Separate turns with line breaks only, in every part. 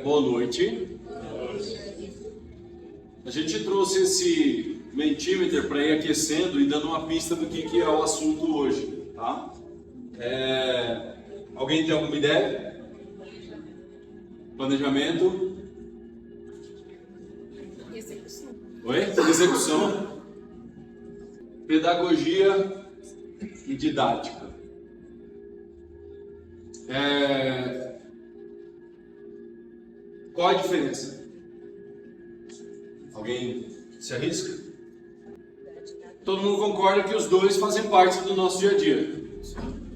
Boa noite. A gente trouxe esse Mentimeter para ir aquecendo e dando uma pista do que é o assunto hoje, tá? Alguém tem alguma ideia? Planejamento?
Execução.
Oi? Execução? Pedagogia e didática. Qual a diferença? Alguém se arrisca? Todo mundo concorda que os dois fazem parte do nosso dia a dia,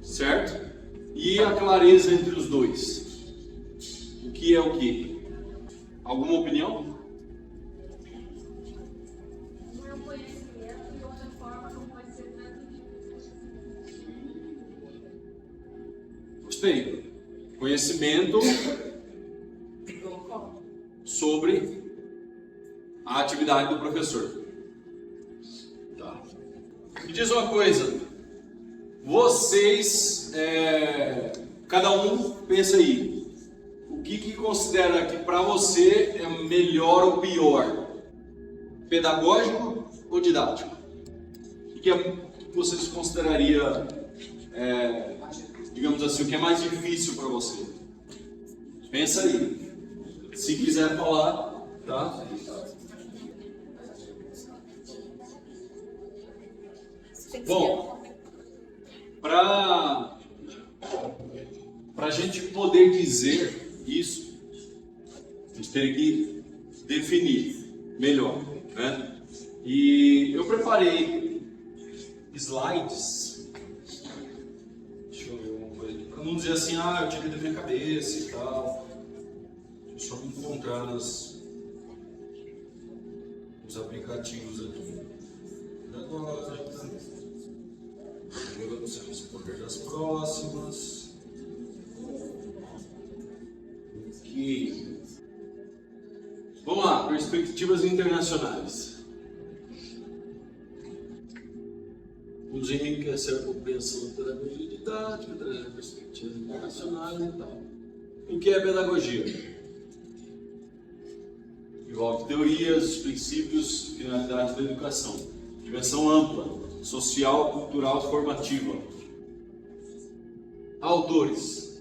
certo? E a clareza entre os dois? O que é o que? Alguma opinião?
Um é o conhecimento e outra forma como vai ser transmitido.
Gostei. Conhecimento sobre a atividade do professor. Tá. Me diz uma coisa. Vocês, cada um pensa aí. O que considera que para você é melhor ou pior? Pedagógico ou didático? O que vocês considerariam, digamos assim, o que é mais difícil para você? Pensa aí. Se quiser falar, tá? Bom, para a gente poder dizer isso, a gente teria que definir melhor, né? E eu preparei slides. Deixa eu ver uma coisa aqui. Para não dizer assim, eu tirei da minha cabeça e tal. Deixa eu só encontrar nos aplicativos aqui. Agora, jogando o serviço poder das próximas. Aqui. Vamos lá, perspectivas internacionais. Nos enriquece a compreensão da pedagogia didática, trazer perspectivas internacionais e tal. O que é pedagogia? Envolve teorias, princípios e finalidades da educação. Dimensão ampla, social, cultural, formativa. Autores.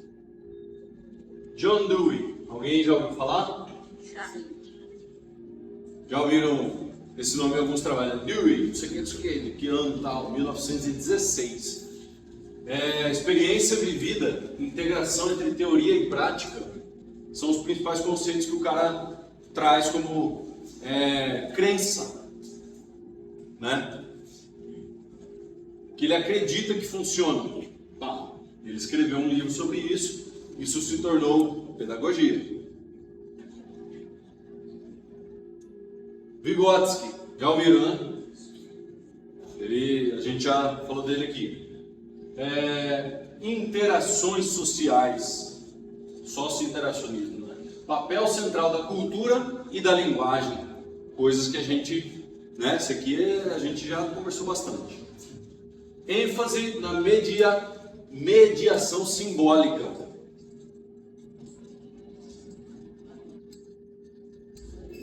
John Dewey. Alguém já ouviu falar? Já ouviram esse nome em alguns trabalhos? Dewey, não sei o que, de que ano tal, 1916. Experiência vivida, integração entre teoria e prática são os principais conceitos que o cara traz como crença, né? Que ele acredita que funciona. Ele escreveu um livro sobre isso, isso se tornou pedagogia. Vygotsky, já ouviram, né? A gente já falou dele aqui. Interações sociais, socio-interacionismo, né? Papel central da cultura e da linguagem, coisas que a gente, né? Isso aqui a gente já conversou bastante. ênfase na mediação simbólica.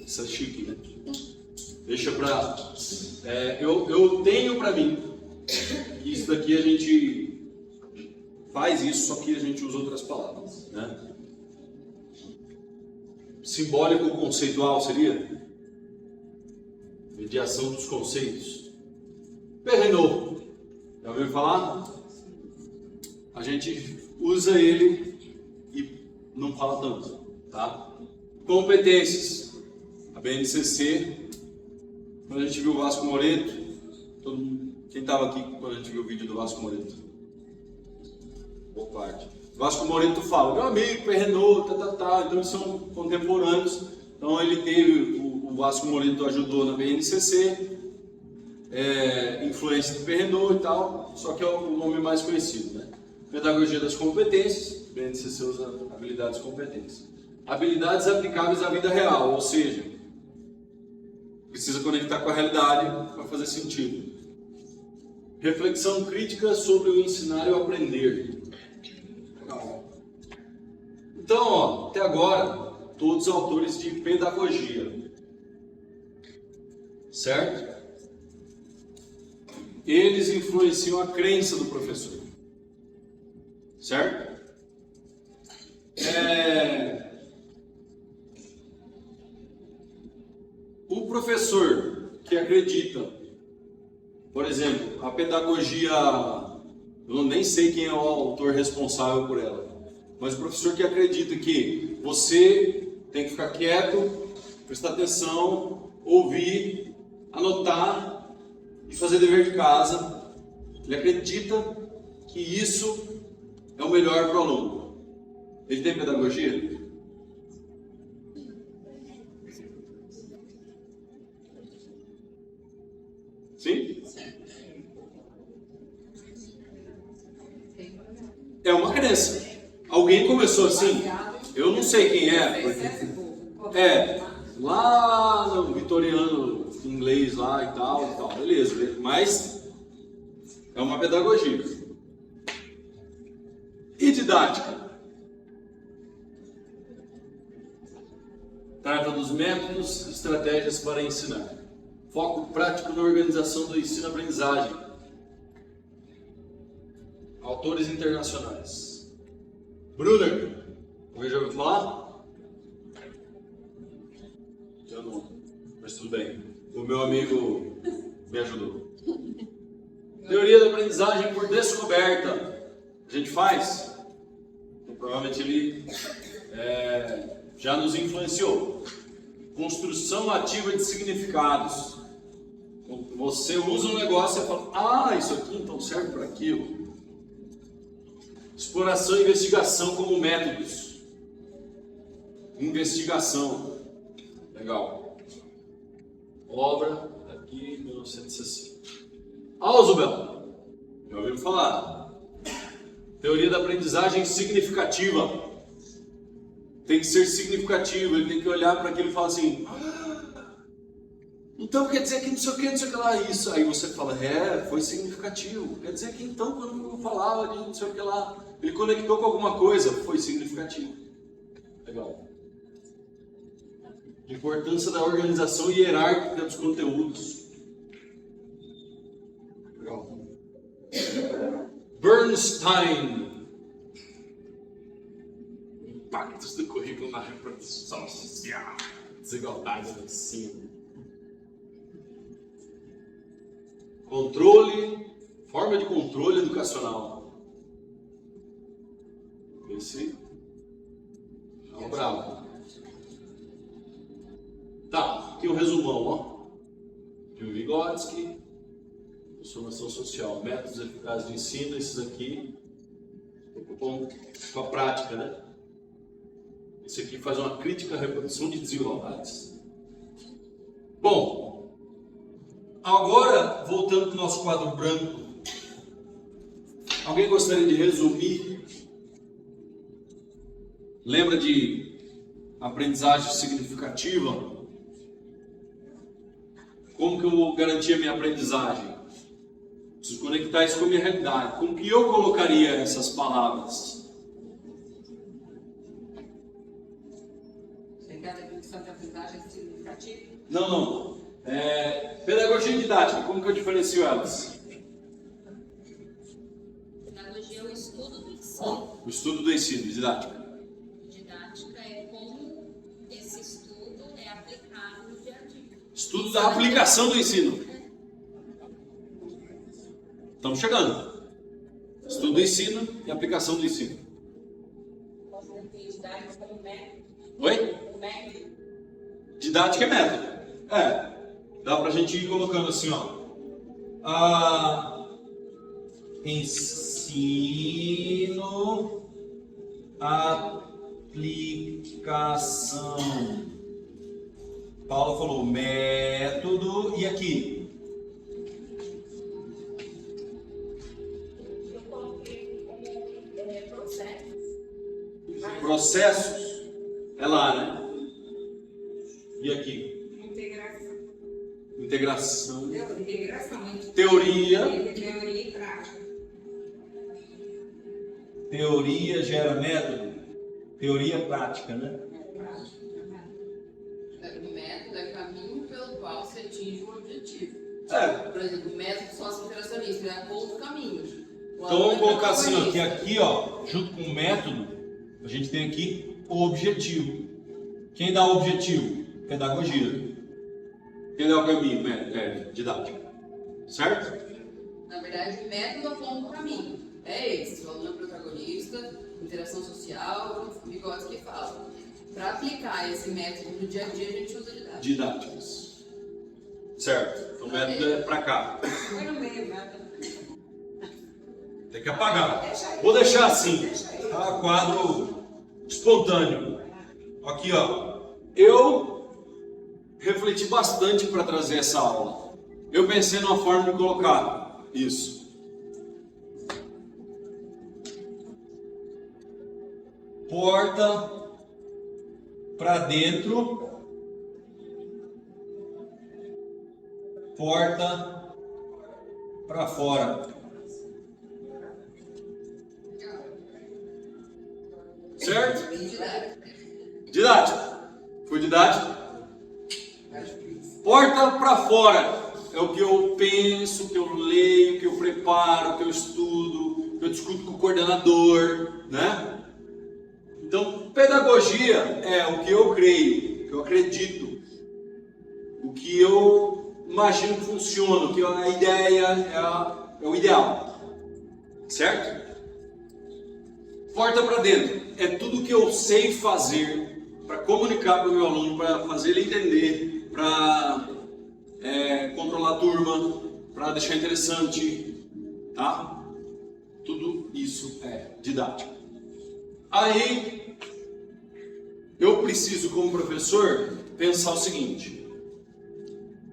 Isso é chique, né? Deixa pra... eu tenho pra mim que isso daqui a gente faz isso, só que a gente usa outras palavras, né? Simbólico conceitual seria? Mediação dos conceitos. Perrenot. Já ouviu falar? A gente usa ele e não fala tanto, tá? Competências. A BNCC, quando a gente viu o Vasco Moreto, quem estava aqui quando a gente viu o vídeo do Vasco Moreto? Boa parte. Vasco Moreto fala, meu amigo, Perrenot, então eles são contemporâneos. Então ele teve, o Vasco Moreto ajudou na BNCC, influência do Perrenot e tal, só que é o nome mais conhecido, né? Pedagogia das competências, BNCC usa habilidades e competências. Habilidades aplicáveis à vida real, ou seja, precisa conectar com a realidade para fazer sentido. Reflexão crítica sobre o ensinar e o aprender. Então, até agora, todos autores de pedagogia, certo? Eles influenciam a crença do professor, certo? O professor que acredita, por exemplo, a pedagogia, eu nem sei quem é o autor responsável por ela, mas o professor que acredita que você tem que ficar quieto, prestar atenção, ouvir, anotar e fazer dever de casa, ele acredita que isso é o melhor para o aluno. Ele tem pedagogia? Sim? É uma crença. Alguém começou assim, eu não sei quem é, lá no vitoriano inglês lá e tal, beleza, mas é uma pedagogia. E didática? Trata dos métodos e estratégias para ensinar. Foco prático na organização do ensino-aprendizagem. Autores internacionais. Brunner, alguém já ouviu falar? Eu não, mas tudo bem. O meu amigo me ajudou. Teoria da aprendizagem por descoberta. A gente faz? Então, provavelmente ele já nos influenciou. Construção ativa de significados. Você usa um negócio e fala, isso aqui então serve para aquilo. Exploração e investigação como métodos. Investigação. Legal. Obra, aqui, 1960. Ausubel. Já ouviu falar? Teoria da aprendizagem significativa. Tem que ser significativo, ele tem que olhar para aquilo e falar assim, então quer dizer que não sei o que lá, isso. Aí você fala, foi significativo. Quer dizer que então quando eu falava de não sei o que lá, ele conectou com alguma coisa, foi significativo. Legal. Importância da organização hierárquica dos conteúdos. Legal. Bernstein. Impactos do currículo na reprodução social. Desigualdade no ensino. Controle, forma de controle educacional. Esse é o bravo. Tá, aqui um resumão, ó. De Vygotsky, transformação social, métodos eficazes de ensino, esses aqui, com a prática, né? Esse aqui faz uma crítica à reprodução de desigualdades. Bom, agora, voltando para o nosso quadro branco, alguém gostaria de resumir? Lembra de aprendizagem significativa? Como que eu garantia a minha aprendizagem? Preciso conectar isso com a minha realidade. Como que eu colocaria essas palavras?
Você quer a definição de aprendizagem significativa?
Não. Pedagogia e didática, como que eu diferencio elas?
Pedagogia é o estudo do ensino.
O estudo do ensino, didática.
Didática é como esse estudo é aplicado no dia a dia.
Estudo da aplicação do ensino. Estamos chegando. Estudo do ensino e aplicação do ensino.
Posso definir didática como método?
Oi?
Método.
Didática é método. Dá pra gente ir colocando assim, ó. Ensino, aplicação. Paulo falou método, e aqui?
Eu coloquei como processos.
Processos é lá, né? E aqui? Integração. Teoria.
Teoria e prática.
Teoria gera método. Teoria prática, né?
pelo qual se atinge o objetivo.
É.
Por exemplo, o método sócio-interacionista é ponto caminhos.
Então vamos colocar assim, ó, que aqui, ó, junto com o método, a gente tem aqui o objetivo. Quem dá o objetivo? Pedagogia. Quem dá o caminho? Didática. Certo?
Na verdade, o método aponta o caminho. É esse, o aluno é protagonista, interação social, Vygotsky fala. Para aplicar esse método no dia a dia, a gente usa didática.
Didáticas. Certo. Então o método é pra cá.
Foi no meio, né?
Tem que apagar. Vou deixar assim. Tá? Quadro espontâneo. Aqui, ó. Eu refleti bastante para trazer essa aula. Eu pensei numa forma de colocar isso. Porta para dentro. Porta para fora. Certo? Didática. Foi didática? Porta para fora. É o que eu penso, o que eu leio, o que eu preparo, o que eu estudo, o que eu discuto com o coordenador, né? Então, pedagogia é o que eu creio, o que eu acredito, o que eu imagino que funciona, o que a ideia é o ideal. Certo? Porta para dentro. É tudo que eu sei fazer para comunicar para o meu aluno, para fazer ele entender, para controlar a turma, para deixar interessante, tá? Tudo isso é didática. Aí, eu preciso, como professor, pensar o seguinte: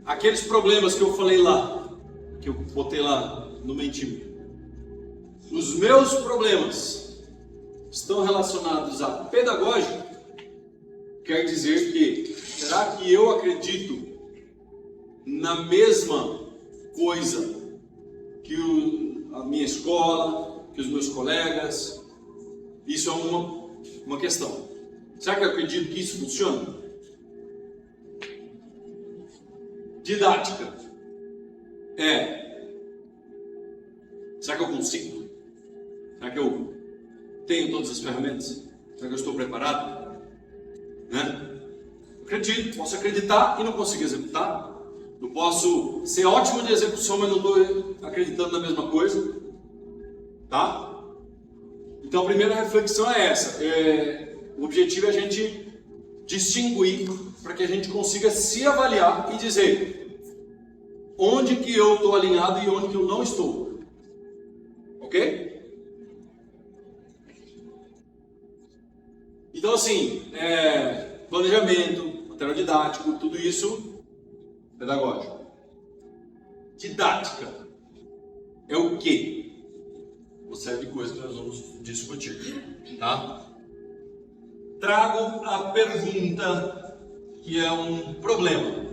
aqueles problemas que eu falei lá, que eu botei lá no Mentimeter, os meus problemas estão relacionados à pedagógica? Quer dizer que, será que eu acredito na mesma coisa que a minha escola, que os meus colegas? Isso é uma questão. Será que eu acredito que isso funciona? Didática. Será que eu consigo? Será que eu tenho todas as ferramentas? Será que eu estou preparado? Né? Acredito, posso acreditar e não consigo executar. Eu posso ser ótimo de execução, mas não estou acreditando na mesma coisa. Tá? Então a primeira reflexão é essa. O objetivo é a gente distinguir para que a gente consiga se avaliar e dizer onde que eu estou alinhado e onde que eu não estou. Ok? Então assim, planejamento, material didático, tudo isso pedagógico. Didática é o quê? Uma série de coisas que nós vamos discutir, tá? Trago a pergunta que é um problema.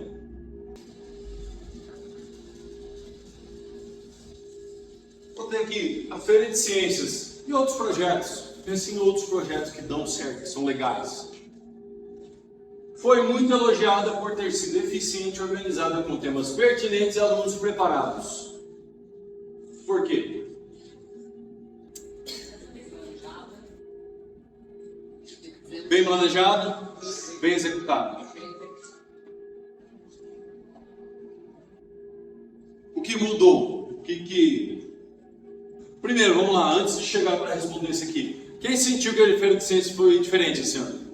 Vou ter aqui a Feira de Ciências e outros projetos. Pense em outros projetos que dão certo, que são legais. Foi muito elogiada por ter sido eficiente e organizada com temas pertinentes e alunos preparados. Por quê? Bem planejado, bem executado. O que mudou? Primeiro, vamos lá, antes de chegar para responder isso aqui. Quem sentiu que a Feira de Ciências foi diferente esse ano?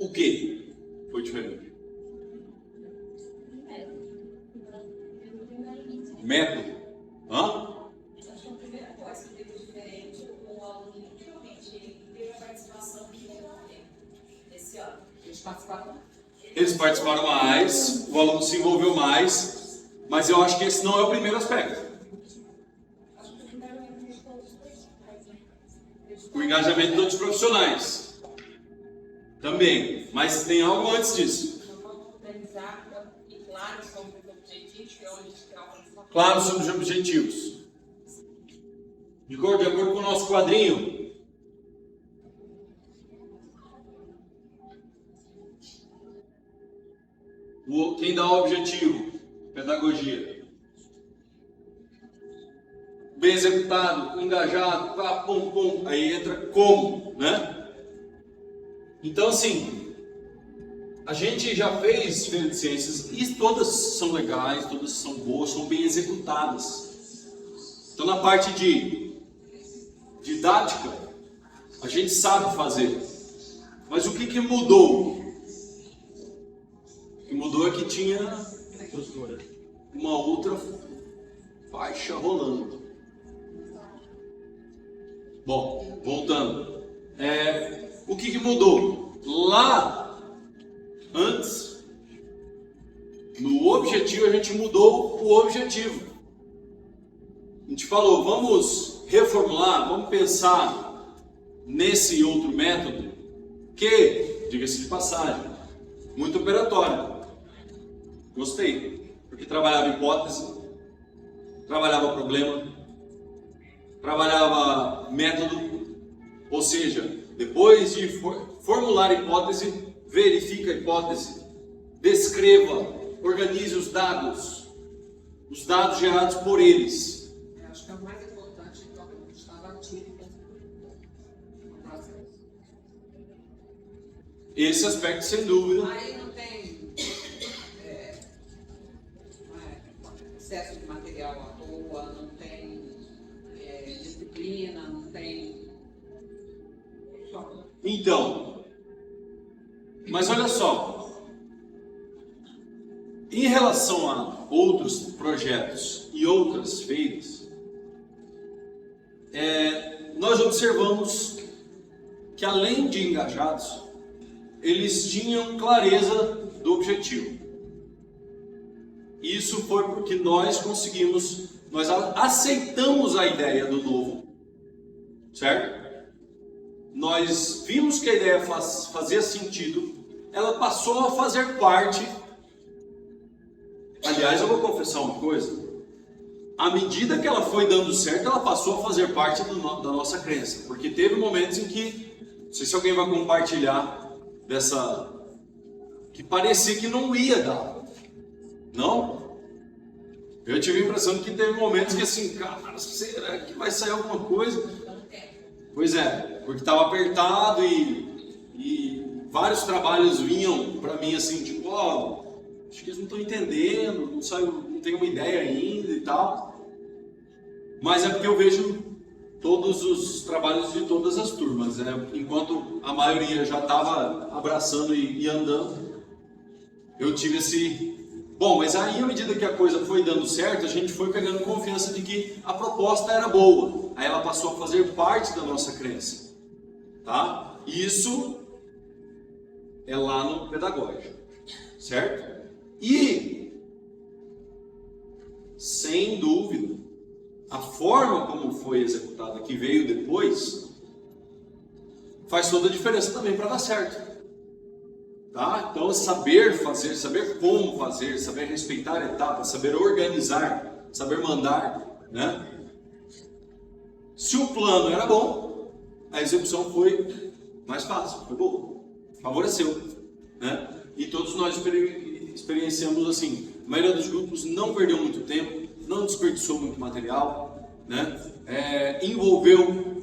O que foi diferente? Método? Hã?
Acho que a primeira coisa que teve diferente, o aluno realmente teve a participação que ele teve esse ano.
Eles participaram.
Eles participaram mais, o aluno se envolveu mais, mas eu acho que esse não é o primeiro aspecto. O engajamento de outros profissionais. Também, mas tem algo antes disso.
Organizar e claro sobre os objetivos, que é onde está a participação.
Claro sobre os objetivos. De acordo com o nosso quadrinho, Quem dá o objetivo? Pedagogia. Bem executado, engajado, pá, pum, pum. Aí entra como, né? Então, assim, a gente já fez feira de ciências e todas são legais, todas são boas, são bem executadas. Então, na parte de didática, a gente sabe fazer. Mas o que mudou? O que mudou é que tinha uma outra faixa rolando. Bom, voltando. O que mudou? Lá, antes, no objetivo, a gente mudou o objetivo. A gente falou, vamos reformular, vamos pensar nesse outro método que, diga-se de passagem, muito operatório. Gostei, porque trabalhava hipótese, trabalhava problema, trabalhava método, ou seja, depois de formular a hipótese, verifica a hipótese, descreva, organize os dados gerados por eles.
Acho que é o mais importante, então, a gente estava ativo no processo.
Esse aspecto, sem dúvida.
Aí não tem excesso de material à toa, não tem disciplina, não tem.
Então, mas olha só, em relação a outros projetos e outras feiras, nós observamos que além de engajados, eles tinham clareza do objetivo. Isso foi porque nós aceitamos a ideia do novo, certo? Nós vimos que a ideia fazia sentido, ela passou a fazer parte. Aliás, eu vou confessar uma coisa, à medida que ela foi dando certo, ela passou a fazer parte da nossa crença, porque teve momentos em que, não sei se alguém vai compartilhar dessa, que parecia que não ia dar, não? Eu tive a impressão de que teve momentos que assim, cara, será que vai sair alguma coisa? Pois é, porque estava apertado e vários trabalhos vinham para mim assim, tipo, acho que eles não estão entendendo, não tem uma ideia ainda e tal. Mas é porque eu vejo todos os trabalhos de todas as turmas, né? Enquanto a maioria já estava abraçando e andando, eu tive esse... Bom, mas aí à medida que a coisa foi dando certo, a gente foi pegando confiança de que a proposta era boa. Aí ela passou a fazer parte da nossa crença, tá? Isso é lá no pedagógico, certo? E, sem dúvida, a forma como foi executada, que veio depois, faz toda a diferença também para dar certo. Tá? Então, saber fazer, saber como fazer, saber respeitar etapas, saber organizar, saber mandar, né? Se o plano era bom, a execução foi mais fácil, foi boa, favoreceu, né? E todos nós experienciamos assim. A maioria dos grupos não perdeu muito tempo, não desperdiçou muito material, né? Envolveu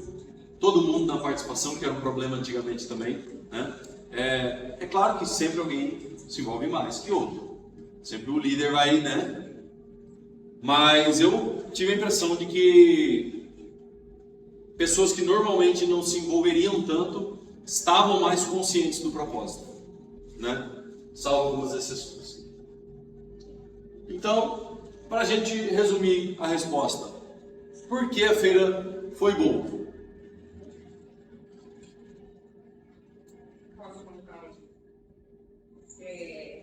todo mundo na participação, que era um problema antigamente também, né? É claro que sempre alguém se envolve mais que outro. Sempre o líder vai, né? Mas eu tive a impressão de que pessoas que normalmente não se envolveriam tanto estavam mais conscientes do propósito, né? Salvo algumas exceções. Então, para a gente resumir a resposta, por que a feira foi boa?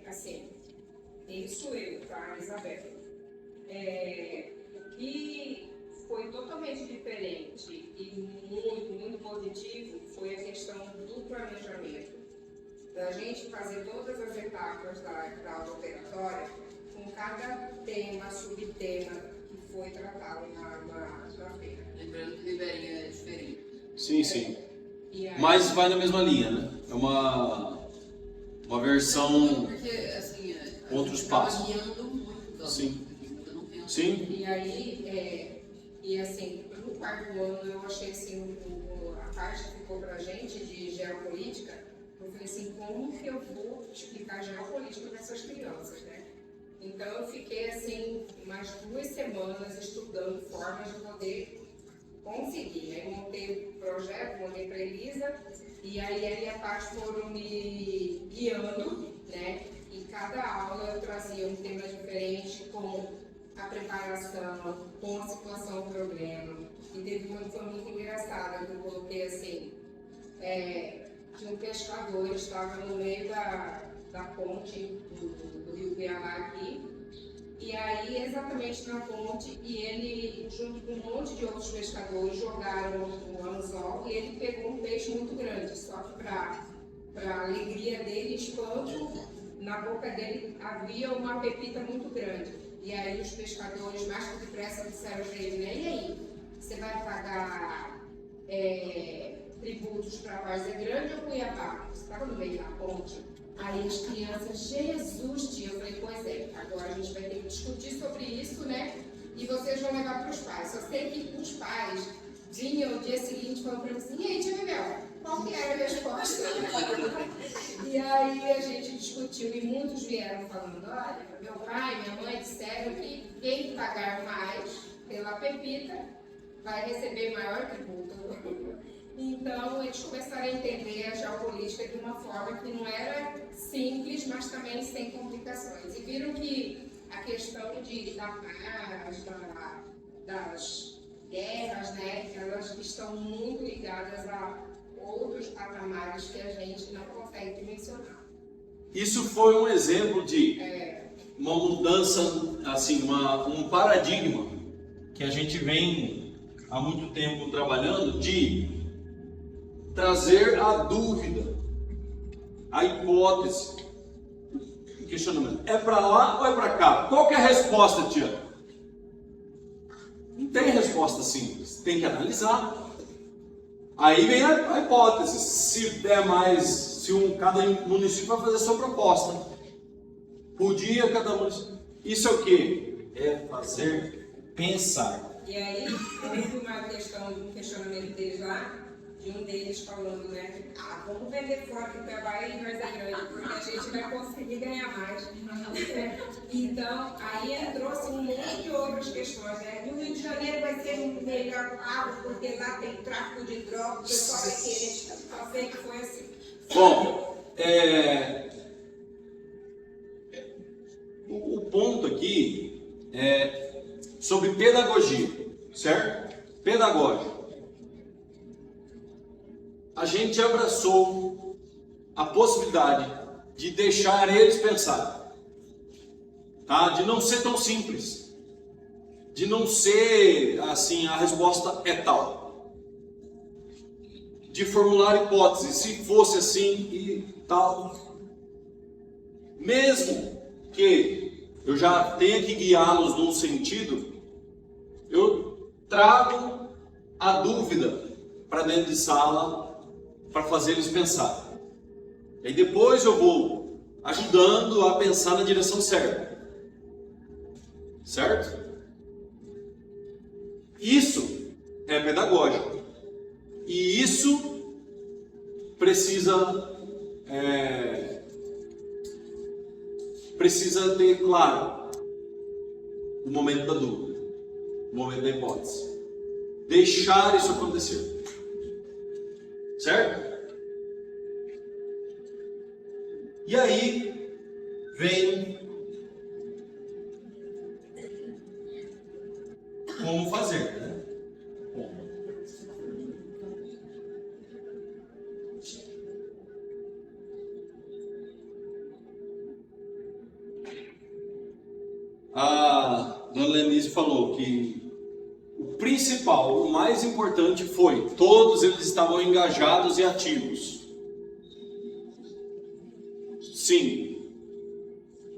Assim, isso eu, tá, Isabel? O que foi totalmente diferente e muito positivo foi a questão do planejamento, da gente fazer todas as etapas da aula operatória com cada tema, subtema que foi tratado na feira.
Lembrando que Ribeirinha é diferente.
Sim, sim.
Aí,
Mas vai na mesma linha, né? É uma versão...
Porque, assim,
Outros
Acaba
passos.
guiando muito também.
Sim.
Eu não penso.
Sim.
E aí, e assim, no quarto ano eu achei assim, a parte que ficou pra gente de geopolítica, eu falei assim, como que eu vou explicar geopolítica para essas crianças, né? Então eu fiquei assim, umas 2 semanas estudando formas de poder conseguir. Aí montei o projeto, mandei para Elisa, e aí ela e a parte foram me guiando, né? E cada aula eu trazia um tema diferente, com a preparação, com a situação do problema. E teve uma que foi muito engraçada, que eu coloquei assim, tinha um pescador, ele estava no meio da ponte do rio Cuiabá aqui, e aí exatamente na ponte, e ele, junto com um monte de outros pescadores, jogaram o anzol e ele pegou um peixe muito grande, só que para alegria dele e espanto, na boca dele havia uma pepita muito grande. E aí os pescadores, mais que depressa, disseram para ele, né? E aí, você vai pagar tributos para Várzea Grande ou Cuiabá? Você estava no meio da ponte. Aí as crianças, Jesus, tia, eu falei, pois é, agora a gente vai ter que discutir sobre isso, né? E vocês vão levar para os pais. Só sei que os pais vinham no dia seguinte falando para mim assim, e aí, tia Bebel, qual que era a resposta? E aí a gente discutiu e muitos vieram falando, olha, meu pai e minha mãe disseram que quem pagar mais pela pepita vai receber maior tributo. Então eles começaram a entender a geopolítica de uma forma que não era simples, mas também sem complicações. E viram que a questão da paz, das guerras, né, elas estão muito ligadas a outros patamares que a gente não consegue dimensionar.
Isso foi um exemplo de uma mudança, assim, um paradigma que a gente vem há muito tempo trabalhando, de trazer a dúvida, a hipótese, o questionamento. É para lá ou é para cá? Qual que é a resposta, Tiago? Não tem resposta simples, tem que analisar. Aí vem a hipótese, se der mais, cada município vai fazer a sua proposta. Podia cada município. Isso é o quê? É fazer pensar.
E aí, houve uma questão, um questionamento deles lá, de um deles falando, né, vamos vender fora do Cuiabá e Várzea Grande, porque a gente vai conseguir ganhar mais. Então, aí trouxe um monte de outras questões, né? No Rio de Janeiro vai ser um melhor pago, porque lá tem tráfico de drogas, o pessoal vai querer. Só sei que foi assim.
Bom, o ponto aqui é sobre pedagogia, certo? Pedagógico. A gente abraçou a possibilidade de deixar eles pensar, tá? De não ser tão simples, de não ser assim, a resposta é tal, de formular hipóteses, se fosse assim e tal, mesmo que eu já tenha que guiá-los num sentido, eu trago a dúvida para dentro de sala, para fazer eles pensar. E depois eu vou ajudando a pensar na direção certa. Certo? Isso é pedagógico. E isso precisa ter claro o momento da dúvida, o momento da hipótese. Deixar isso acontecer. Certo? E aí vem como fazer, né? Bom. A dona Lenise falou que o principal, o mais importante foi, todos eles estavam engajados e ativos. Sim.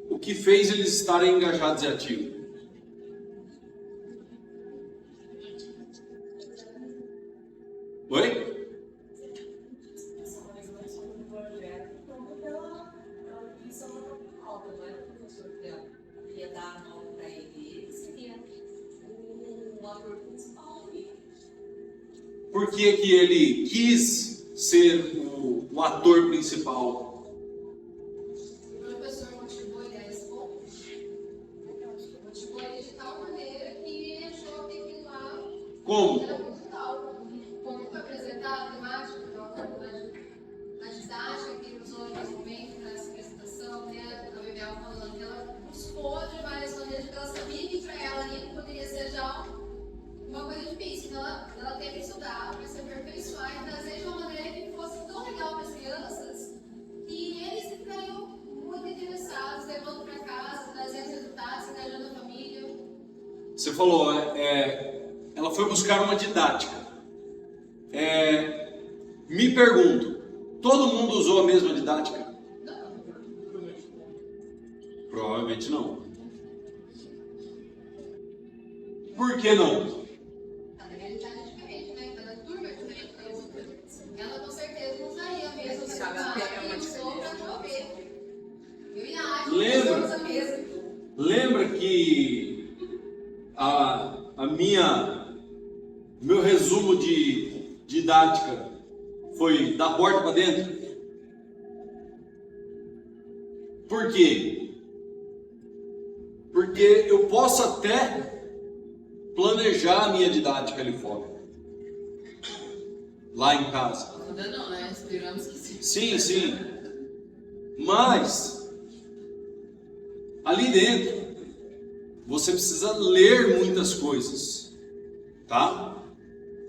O que fez eles estarem engajados e ativos? Oi? por que que ele quis ser o ator principal?
O professor motivou ele a expor. Motivou ele de tal maneira que ele achou que aquilo lá
Como?
era muito legal. Como foi apresentar a temática, a didática que ele usou nesse momento, nessa apresentação, né? A Bebel falando que ela buscou de várias maneiras, porque ela sabia que para ela ali não poderia ser já uma coisa difícil. Então ela teve que estudar para se aperfeiçoar e trazer de uma maneira que fosse tão legal para as crianças que eles ficariam muito interessados, levando para casa, trazendo resultados, engajando a família.
Você falou, ela foi buscar uma didática. Me pergunto, todo mundo usou a mesma didática? Provavelmente não. Por que não?
Cada realidade é diferente, né? Cada turma é diferente da outra. Ela com certeza não usaria a mesma que usou para promover. Eu e a Adi usamos a mesma.
Lembra que meu resumo de didática foi da porta para dentro? Por quê? Porque eu posso até planejar a minha didática ali fora, lá em casa.
Ainda não, né? Esperamos que sim.
Sim, sim. Mas ali dentro você precisa ler muitas coisas, tá?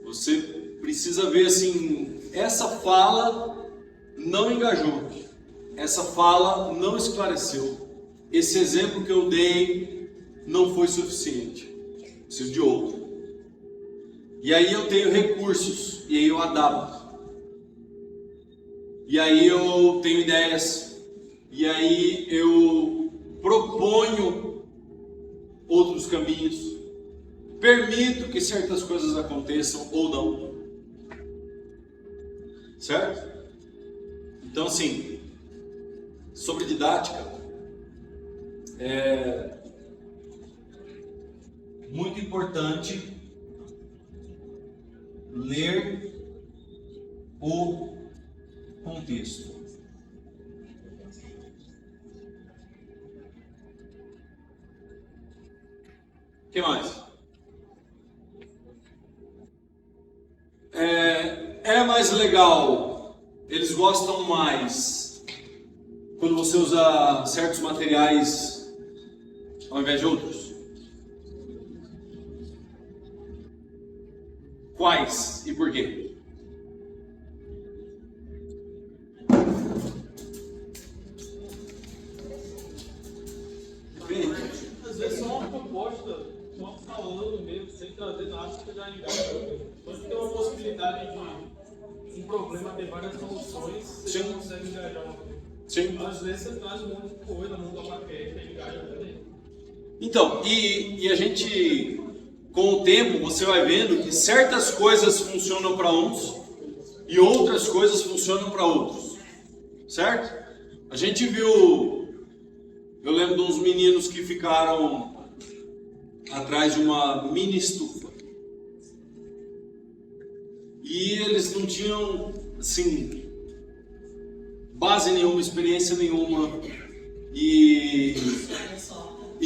Você precisa ver assim, essa fala não engajou, essa fala não esclareceu, esse exemplo que eu dei não foi suficiente, preciso de outro. E aí eu tenho recursos, e aí eu adapto. E aí eu tenho ideias, e aí eu proponho outros caminhos, permito que certas coisas aconteçam ou não, certo? Então assim, sobre didática, é muito importante ler o contexto. O que mais? É mais legal, eles gostam mais quando você usa certos materiais ao invés de outros? Quais e por quê?
Às vezes só uma proposta, só falando mesmo, sem trazer nada que já engaja. Quando tem uma possibilidade de um problema ter várias soluções, você
Sim.
consegue engajar uma coisa.
Sim.
Às vezes você traz um monte de coisa, muda a maquete, e engaja também.
Então, e a gente, com o tempo, você vai vendo que certas coisas funcionam para uns e outras coisas funcionam para outros, certo? A gente viu, eu lembro de uns meninos que ficaram atrás de uma mini estufa e eles não tinham, assim, base nenhuma, experiência nenhuma e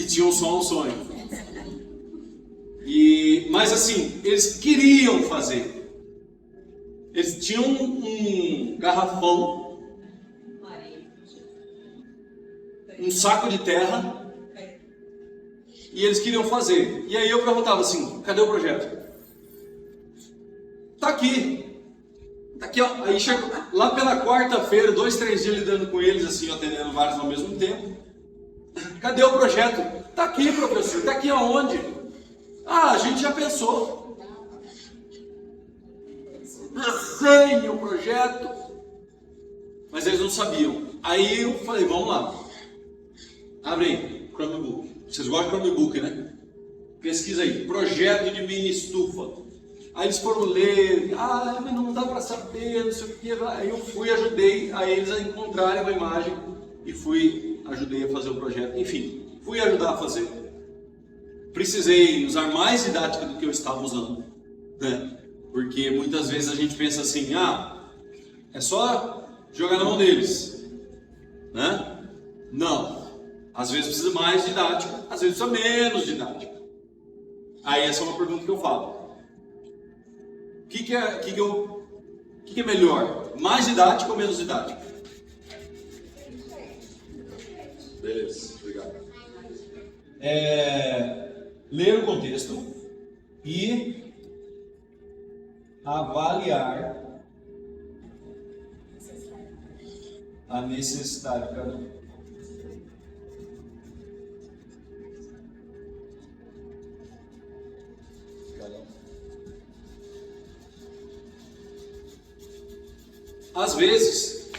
tinham só um sonho. Mas assim, eles queriam fazer. Eles tinham um garrafão, um saco de terra, e eles queriam fazer. E aí eu perguntava assim, cadê o projeto? Tá aqui. Tá aqui, ó. Aí chegou lá pela quarta-feira, 2, 3 dias lidando com eles, assim, atendendo vários ao mesmo tempo. Cadê o projeto? Tá aqui, professor. Tá aqui aonde? Ah, a gente já pensou. Desenhe o projeto. Mas eles não sabiam. Aí eu falei, vamos lá. Abre aí, Chromebook. Vocês gostam de Chromebook, né? Pesquisa aí, projeto de mini estufa. Aí eles foram ler, mas não dá para saber, não sei o que. Aí eu fui, ajudei a eles a encontrarem uma imagem e ajudei a fazer o projeto. Enfim, fui ajudar a fazer. Precisei usar mais didática do que eu estava usando, né? Porque muitas vezes a gente pensa assim, é só jogar na mão deles, né? Não. Às vezes precisa mais didática, às vezes precisa menos didática. Aí essa é uma pergunta que eu falo. O que é melhor? Mais didática ou menos didática? Beleza, obrigado. Ler o contexto e avaliar a necessidade de cada um. Às vezes,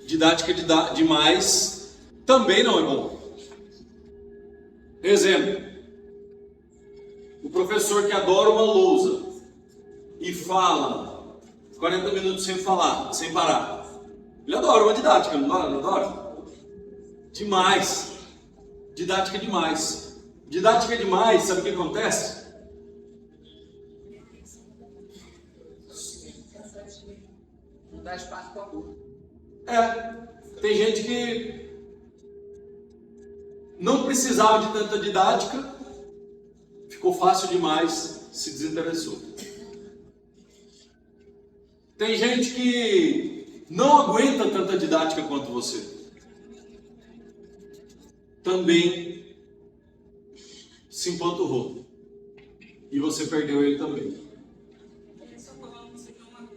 didática demais também não é bom. Exemplo, o professor que adora uma lousa e fala 40 minutos sem falar, sem parar. Ele adora uma didática, não adora? Não adora? Demais. Didática demais. Didática demais, sabe o que acontece?
Não dá espaço para tudo.
Tem gente que não precisava de tanta didática, ficou fácil demais, se desinteressou. Tem gente que não aguenta tanta didática quanto você. Também se empanturrou. E você perdeu ele também.
Só falando sobre uma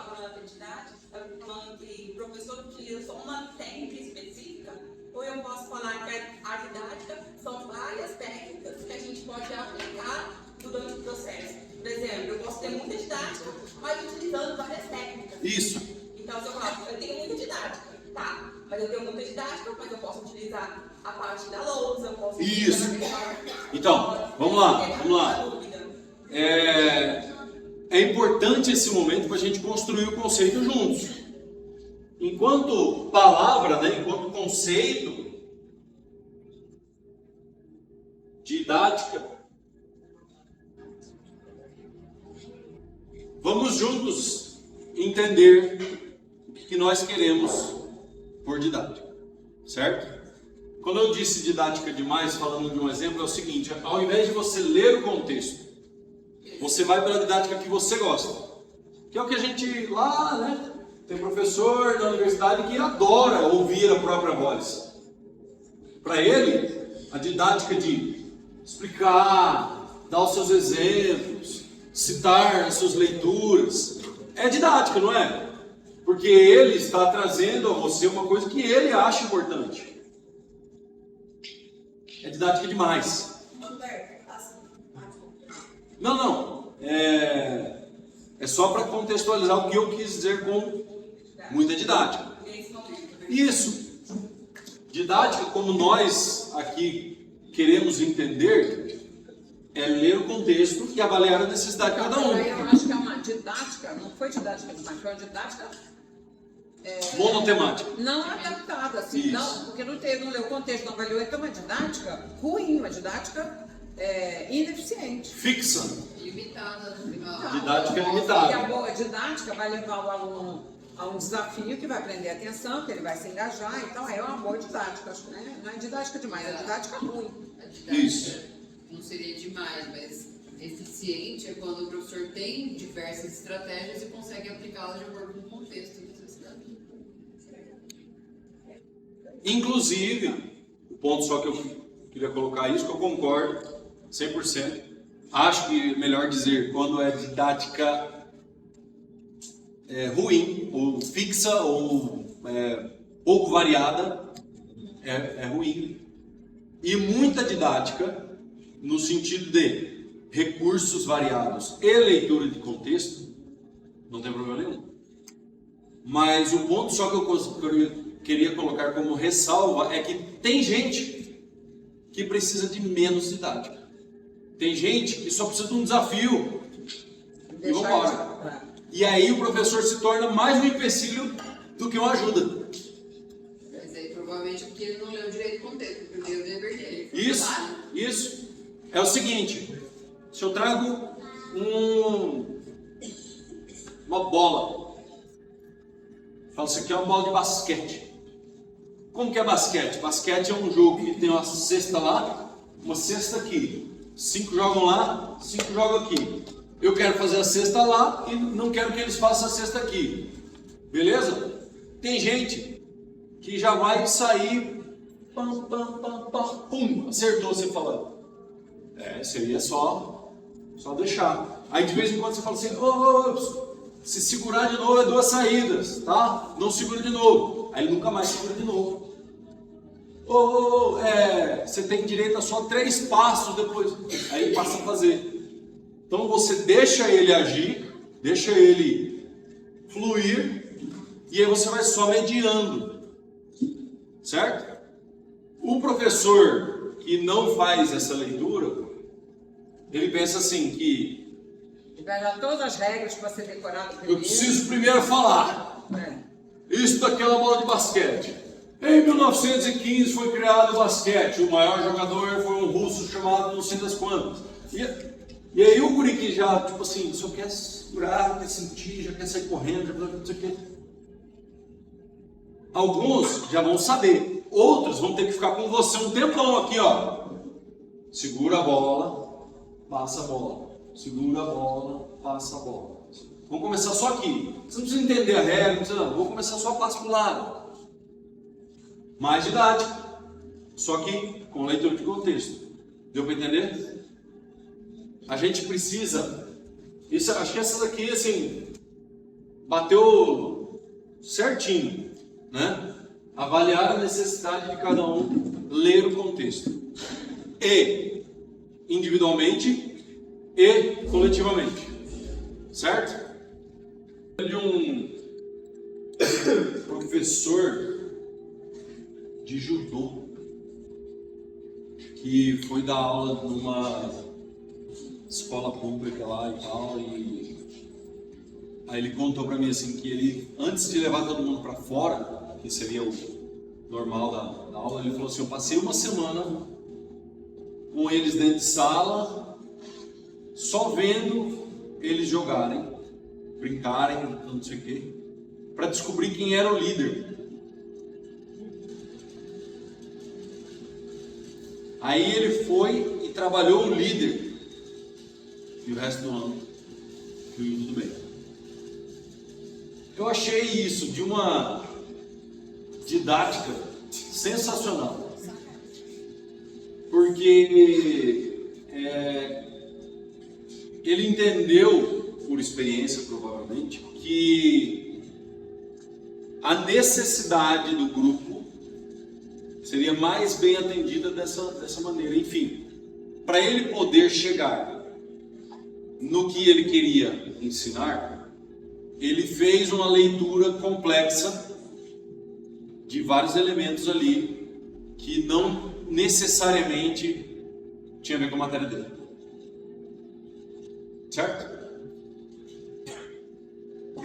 palavra didática, falando que o professor utiliza só uma técnica específica, ou eu posso falar que a didática são várias técnicas que a gente pode aplicar durante o processo. Por exemplo, eu posso ter muita didática, mas utilizando várias técnicas.
Isso.
Então, se eu falar, eu tenho muita didática, tá? Mas eu tenho muita didática, mas eu posso utilizar a parte da lousa, eu posso
Isso.
utilizar
Então, vamos lá. É importante esse momento para a gente construir o conceito juntos. Enquanto palavra, né, enquanto conceito, didática, vamos juntos entender o que nós queremos por didática, certo? Quando eu disse didática demais, falando de um exemplo, é o seguinte: ao invés de você ler o contexto, você vai pela didática que você gosta, que é o que a gente lá, né? Tem professor na universidade que adora ouvir a própria voz. Para ele, a didática de explicar, dar os seus exemplos, citar as suas leituras, é didática, não é? Porque ele está trazendo a você uma coisa que ele acha importante. É didática demais. Não. É só para contextualizar o que eu quis dizer com muita didática. Isso. Didática, como nós aqui queremos entender, é ler o contexto e avaliar a necessidade de cada um.
Eu acho que é uma didática, não foi didática demais, foi uma didática
monotemática.
não adaptada, assim,
Isso.
não, porque não leu o contexto, não avaliou, então uma didática ruim, uma didática ineficiente.
Fixa.
Limitada.
Didática
E a
limitada.
boa didática vai levar o aluno a um desafio que vai prender a atenção, que ele vai se engajar, então é uma boa didática, acho que não é didática demais, é didática ruim.
A didática
Isso.
não seria demais, mas eficiente é quando o professor tem diversas estratégias e consegue aplicá-las de acordo com o contexto e necessidade.
Inclusive, o ponto só que eu queria colocar isso, que eu concordo 100%. Acho que é melhor dizer quando é didática ruim, ou fixa, ou pouco variada, é ruim. E muita didática, no sentido de recursos variados e leitura de contexto, não tem problema nenhum. Mas o ponto só que eu queria colocar como ressalva é que tem gente que precisa de menos didática. Tem gente que só precisa de um desafio e vamos embora. E aí o professor se torna mais um empecilho do que uma ajuda.
Mas aí provavelmente porque ele não leu direito o contexto, porque leu o dever dele.
Isso. É o seguinte, se eu trago uma bola. Fala, isso aqui é uma bola de basquete. Como que é basquete? Basquete é um jogo que tem uma cesta lá, uma cesta aqui. 5 jogam lá, 5 jogam aqui. Eu quero fazer a cesta lá e não quero que eles façam a cesta aqui. Beleza? Tem gente que já vai sair, pam, pam, pam, pam, pum, acertou você falando. Seria só deixar. Aí de vez em quando você fala assim, se segurar de novo é 2 saídas, tá? Não segura de novo. Aí ele nunca mais segura de novo. Você tem direito a só 3 passos depois. Aí ele passa a fazer. Então você deixa ele agir, deixa ele fluir, e aí você vai só mediando. Certo? O professor que não faz essa leitura, ele pensa assim que
Vai dar todas as regras para ser decorado
eu
primeiro.
preciso primeiro falar. Isso daqui é uma bola de basquete. Em 1915 foi criado o basquete. O maior jogador foi um russo chamado não sei das quantas. E aí o guri que já, tipo assim, só quer segurar, quer sentir, já quer sair correndo, já não sei o quê. Alguns já vão saber. Outros vão ter que ficar com você um tempão aqui, ó. Segura a bola, passa a bola. Segura a bola, passa a bola. Vamos começar só aqui. Você não precisa entender a regra, não precisa, não. Vou começar só a passo para o lado. Mais didático. Só que com leitura de contexto. Deu para entender? A gente precisa. Acho que essas aqui, assim, bateu certinho, né? Avaliar a necessidade de cada um, ler o contexto. E individualmente e coletivamente. Certo? De um professor de judô que foi dar aula numa escola pública lá e tal, e aí ele contou pra mim assim que ele, antes de levar todo mundo pra fora, que seria o normal da aula, ele falou assim, eu passei uma semana com eles dentro de sala, só vendo eles jogarem, brincarem, não sei o quê, para descobrir quem era o líder. Aí ele foi e trabalhou o líder. E o resto do ano fluiu tudo bem. Eu achei isso de uma didática sensacional. Porque ele entendeu, por experiência provavelmente, que a necessidade do grupo seria mais bem atendida dessa maneira. Enfim, para ele poder chegar no que ele queria ensinar, ele fez uma leitura complexa de vários elementos ali que não necessariamente tinha a ver com a matéria dele. Certo?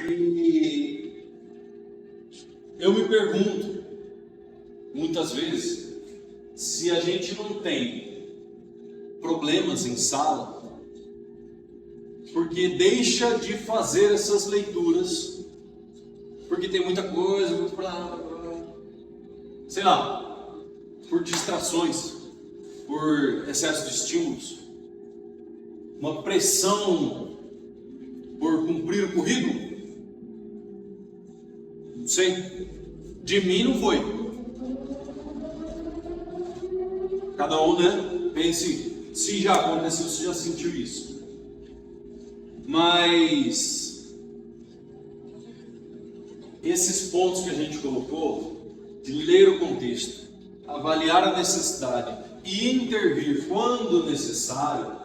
E eu me pergunto, muitas vezes, se a gente não tem problemas em sala, porque deixa de fazer essas leituras, porque tem muita coisa, muito sei lá, por distrações, por excesso de estímulos, uma pressão por cumprir o currículo. Não sei, de mim não foi. Cada um, né? Pense, se já aconteceu, se já sentiu isso. Mas esses pontos que a gente colocou, de ler o contexto, avaliar a necessidade e intervir quando necessário,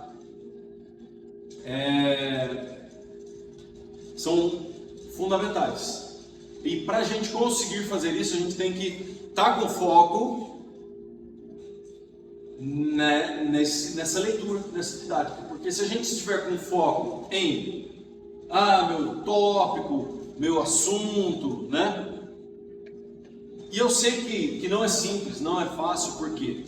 são fundamentais. E para a gente conseguir fazer isso, a gente tem que estar com foco nessa leitura, nessa didática. Porque se a gente estiver com foco em meu tópico, meu assunto, né? E eu sei que não é simples, não é fácil, porque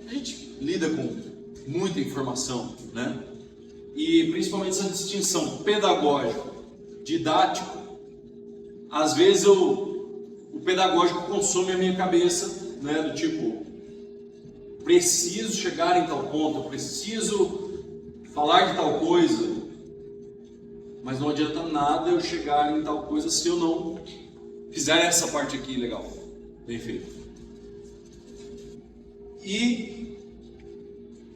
a gente lida com muita informação, né? E principalmente essa distinção pedagógico, didático, às vezes o pedagógico consome a minha cabeça, né? Do tipo, preciso chegar em tal ponto, eu preciso falar de tal coisa, mas não adianta nada eu chegar em tal coisa se eu não fizer essa parte aqui legal, bem feito. E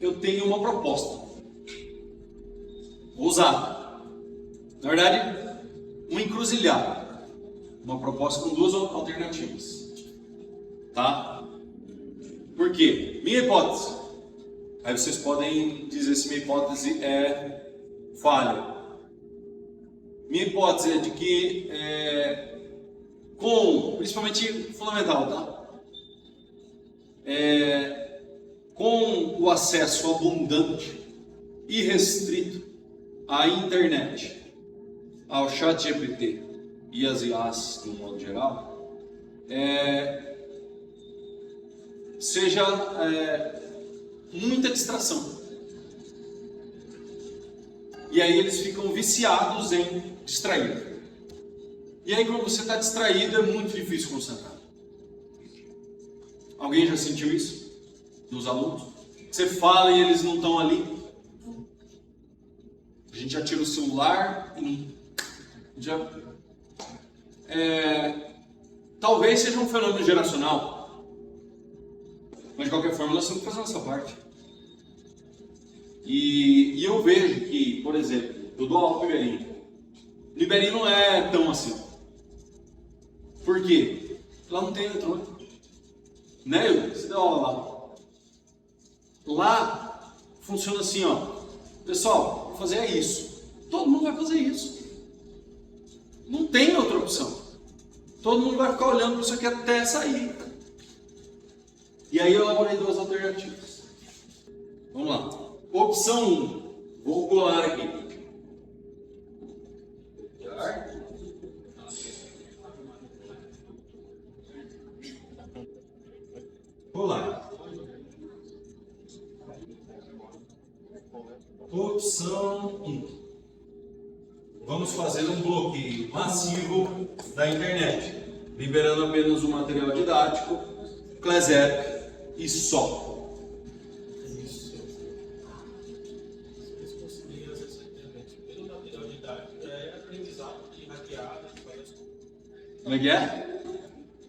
eu tenho uma proposta ousada, na verdade, uma encruzilhada, uma proposta com duas alternativas, tá? Por quê? Minha hipótese. Aí vocês podem dizer se minha hipótese é falha. Minha hipótese é de que, principalmente fundamental, tá? Com o acesso abundante e restrito à internet, ao chat GPT e às IAs de um modo geral, seja muita distração. E aí eles ficam viciados em distrair. E aí quando você está distraído é muito difícil concentrar. Alguém já sentiu isso? Nos alunos? Você fala e eles não estão ali. A gente já tira o celular e já... talvez seja um fenômeno geracional. Mas de qualquer forma nós temos que fazer a nossa parte. E eu vejo que, por exemplo, eu dou aula para o Ribeirinho. O Ribeirinho não é tão assim. Por quê? Lá não tem eletrônico. Né, Hugo? Você deu aula lá. Lá funciona assim, ó. Pessoal, vou fazer isso. Todo mundo vai fazer isso. Não tem outra opção. Todo mundo vai ficar olhando para isso aqui até sair. E aí eu elaborei duas alternativas. Vamos lá. Opção 1. Vou colar aqui. Colar. Opção 1. Vamos fazer um bloqueio massivo da internet, liberando apenas o material didático, Cleser e só.
Eles conseguirem acessar a internet pelo material didático, aprendizado de hackeado, várias coisas.
Como é que é?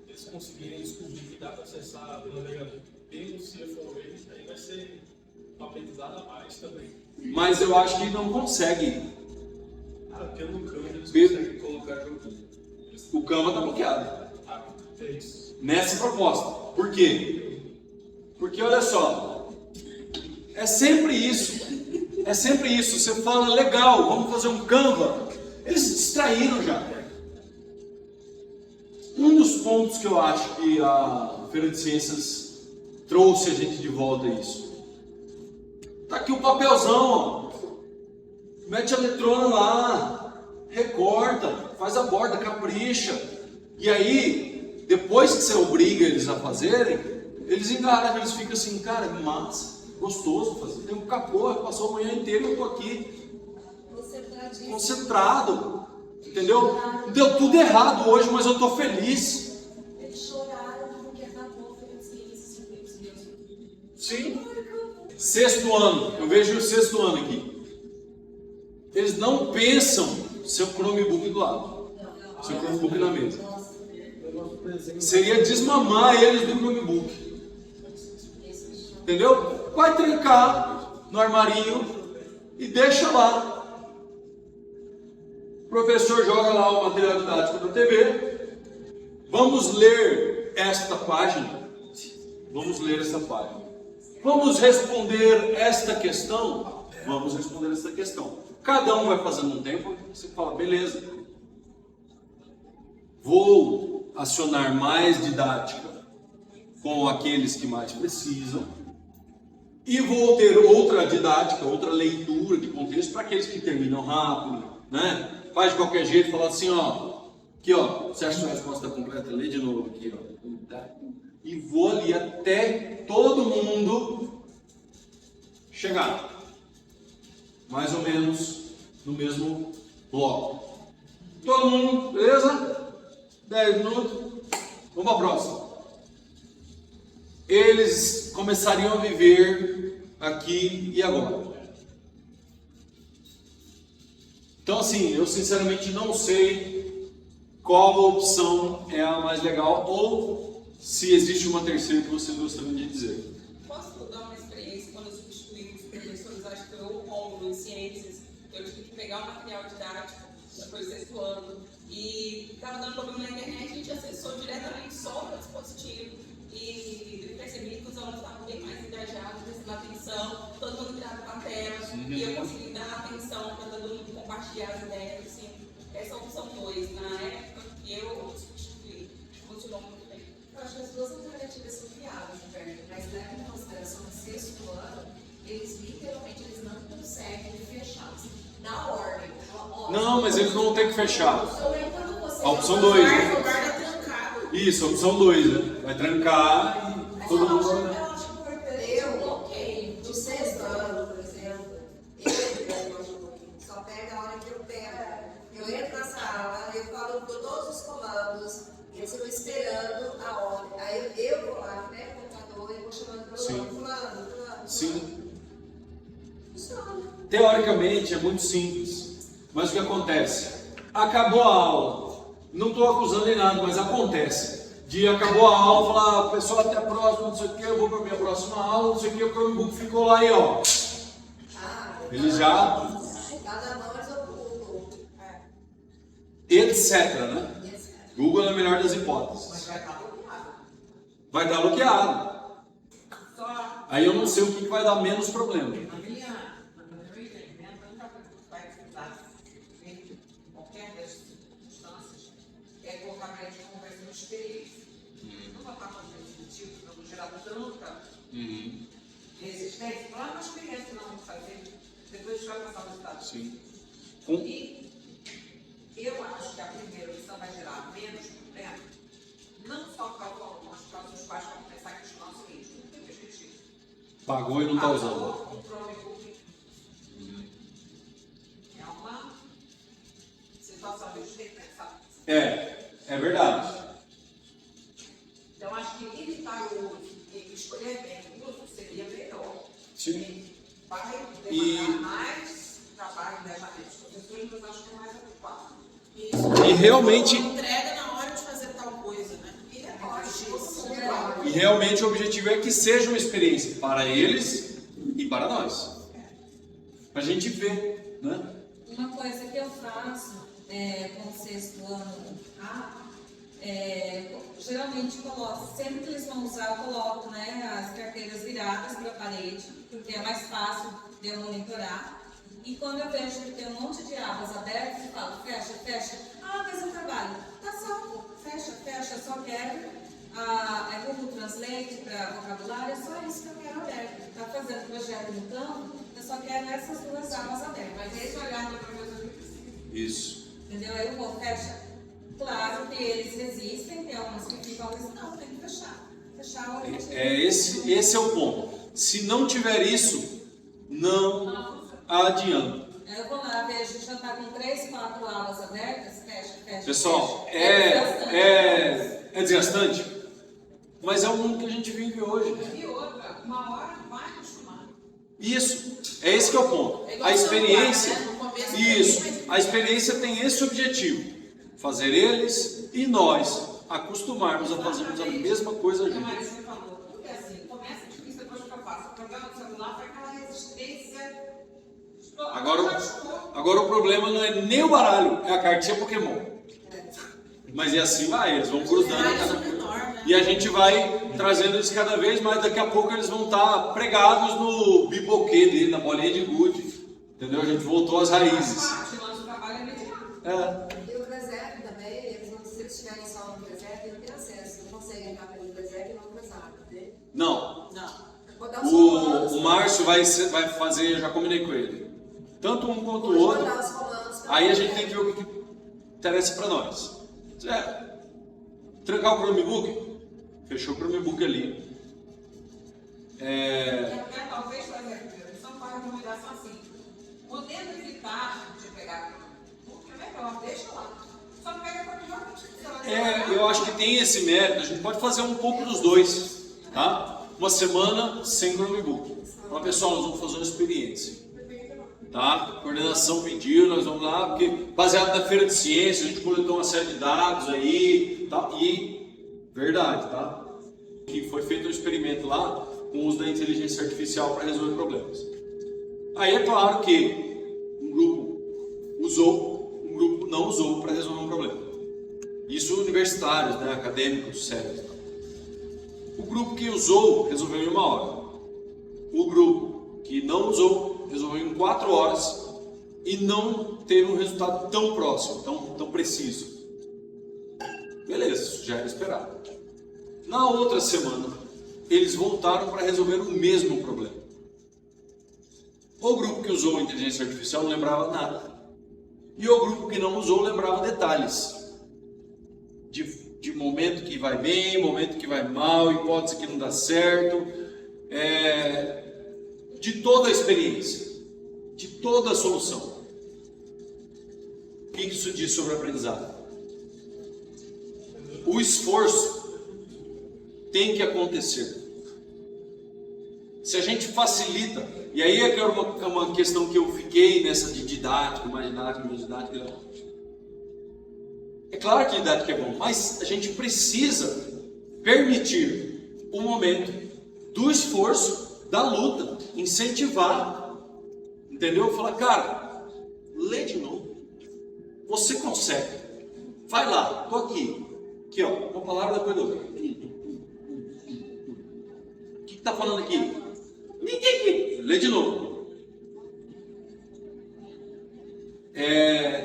Eles conseguirem descobrir que dá para acessar pelo navegador pelo CFO, aí vai ser um aprendizado a mais também.
Mas eu acho que não consegue.
Pelo Canva eles conseguem colocar joguinho.
O Canva está bloqueado.
É isso.
Nessa proposta. Por quê? Porque olha só, é sempre isso. É sempre isso. Você fala, legal, vamos fazer um Canva. Eles se distraíram já. Um dos pontos que eu acho que a Feira de Ciências trouxe a gente de volta é isso. Tá aqui o papelzão, ó. Mete a letrona lá, recorta, faz a borda, capricha. E aí, depois que você obriga eles a fazerem, eles engaram, eles ficam assim, cara, que massa, gostoso fazer. Tem um capô, passou a manhã inteira e eu tô aqui concentrado, entendeu? Deu tudo errado hoje, mas eu tô feliz.
Eles choraram porque acabou a Feira de Ciências.
Sim. Sexto ano, eu vejo o sexto ano aqui. Eles não pensam seu Chromebook do lado, seu Chromebook na mesa. Seria desmamar eles do Chromebook. Entendeu? Vai trancar no armarinho e deixa lá. O professor joga lá o material didático da TV. Vamos ler esta página. Vamos ler esta página. Vamos responder esta questão? Vamos responder esta questão. Cada um vai fazendo um tempo, você fala, beleza. Vou acionar mais didática com aqueles que mais precisam. E vou ter outra didática, outra leitura de contexto para aqueles que terminam rápido, né? Faz de qualquer jeito, fala assim, ó. Aqui, ó, você acha que a resposta está completa? Lê de novo aqui, ó. E vou ali até todo mundo chegaram. Mais ou menos no mesmo bloco. Todo mundo, beleza? 10 minutos. Vamos para a próxima. Eles começariam a viver aqui e agora. Então assim, eu sinceramente não sei qual opção é a mais legal ou se existe uma terceira que vocês gostariam de dizer.
Posso dar uma experiência quando eu substituí os professores, acho que eu o Rômulo em ciências, eu tive que pegar o material didático, foi o 6º ano, e estava dando problema na internet, a gente acessou diretamente só o dispositivo e eu percebi que os alunos estavam bem mais engajados, prestando atenção, todo mundo virado para a tela, e eu consegui dar atenção para todo mundo compartilhar as ideias, assim, essa é a opção 2, na época que eu substituí, funcionou muito bem.
Eu acho que as duas alternativas são viáveis, Roberto, mas leva em consideração que no 6º ano, eles literalmente não conseguem fechar na ordem.
Não, mas eles não vão ter que fechar. A opção 2, né? Isso, a opção 2, né? Vai trancar e todo mundo vai...
Ok, do 6º ano, por exemplo, só pega a hora que eu pego. Eu entro na sala, eu falo por todos os comandos, eles ficam esperando a hora. Aí eu vou lá, né, no computador, e vou chamando para o fulano.
Sim. Teoricamente é muito simples, mas o que acontece? Acabou a aula, não estou acusando nem nada, mas acontece. Acabou a aula, falar, pessoal, até a próxima, não sei o que, eu vou para a minha próxima aula, não sei o que, o Chromebook ficou lá e ó. Ele já... etc, né? Google é a melhor das hipóteses.
Mas vai estar bloqueado.
Vai estar bloqueado. Aí eu não sei o que vai dar menos problema.
Na meu entendimento, a única coisa que vai precisar em qualquer das instâncias é colocar para a gente como vai ser uma experiência. Não vai estar fazendo sentido, para não gerar tanta resistência. Para uma experiência que nós vamos fazer, depois a gente vai passar o resultado.
Sim.
E eu acho que a primeira opção vai gerar menos problema, não só para o aluno, mas para os pais vão começar a questionar o seguinte: não tem objetivo.
Pagou e não está usando.
O Chromebook é uma situação que a gente tem que pensar.
É verdade.
Então, acho que evitar o uso e escolher bem o uso seria melhor.
Sim.
Vai demandar mais trabalho, engajamento dos professores, mas acho que é mais adequado.
E realmente...
Entrega na hora de fazer tal coisa, né?
E realmente o objetivo é que seja uma experiência para eles e para nós. Para a gente ver, né?
Uma coisa que eu faço com o 6º ano A, geralmente coloco, sempre que eles vão usar, eu coloco, né, as carteiras viradas para a parede, porque é mais fácil de eu monitorar. E quando eu vejo que tem um monte de abas abertas, eu falo, fecha, fecha. Ah, mas eu trabalho. Tá salvo, fecha, fecha, só quero. É Google Translate para vocabulário, é só isso que eu quero aberto. Tá fazendo projeto no campo, eu só quero essas 2 abas abertas. Mas esse olhar do professor que precisa.
Isso.
Entendeu? Aí eu vou, fecha. Claro que eles resistem, tem alguns que ficam assim, não, tem que fechar. Fechar a hora que
Esse é o ponto. Se não tiver isso, não adianta.
Eu vou lá, vejo, já está com 3, 4 abas abertas, fecha, fecha.
Pessoal,
fecha.
é desgastante, mas é o mundo que a gente vive hoje.
E outra, uma hora vai acostumar.
Isso, é esse que é o ponto. A experiência, a experiência tem esse objetivo, fazer eles e nós acostumarmos a fazermos a mesma coisa juntos.
Mas você falou, porque assim, começa difícil, depois fica fácil. O programa do celular foi aquela resistência.
Agora o problema não é nem o baralho, é a cartinha Pokémon. Mas e assim vai, eles vão cruzando. E a gente vai trazendo eles cada vez mais, daqui a pouco eles vão estar pregados no biboquê dele, na bolinha de gude. Entendeu? A gente voltou às raízes.
E o presépio também, eles não, se eles estiverem só no presépio, não tem acesso, não conseguem entrar pelo presépio e não cruzar, né?
Não. O Márcio vai fazer, eu já combinei com ele. Tanto um quanto o outro. Aí a gente tem que ver o que interessa para nós. Trancar o Chromebook? Fechou o Chromebook ali.
Talvez fazer a primeira opção, uma recomendação assim, podendo evitar de pegar porque é melhor, deixa lá. Só pega para melhor que
Eu acho que tem esse mérito, a gente pode fazer um pouco dos dois, tá? Uma semana sem Chromebook. Então, pessoal, nós vamos fazer uma experiência. Tá? A coordenação pediu, nós vamos lá, porque baseado na feira de ciências, a gente coletou uma série de dados aí, tá? E verdade, tá? Que foi feito um experimento lá com o uso da inteligência artificial para resolver problemas. Aí é claro que um grupo usou, um grupo não usou para resolver um problema. Isso universitários, né? Acadêmicos, sérios. Tá? O grupo que usou resolveu em 1 hora. O grupo que não usou resolveu em 4 horas e não teve um resultado tão próximo, tão preciso. Beleza, isso já era esperado. Na outra semana, eles voltaram para resolver o mesmo problema. O grupo que usou a inteligência artificial não lembrava nada. E o grupo que não usou lembrava detalhes. De momento que vai bem, momento que vai mal, hipótese que não dá certo. De toda a experiência, de toda a solução. O que isso diz sobre o aprendizado? O esforço tem que acontecer. Se a gente facilita, e aí é uma questão que eu fiquei nessa de didático, mais didático, menos didático. É claro que didático é bom, mas a gente precisa permitir o momento do esforço, da luta, incentivar, entendeu? Falar, cara, lê de novo, você consegue, vai lá, tô aqui, ó, uma palavra depois da outra. O que tá falando aqui? Lê de novo.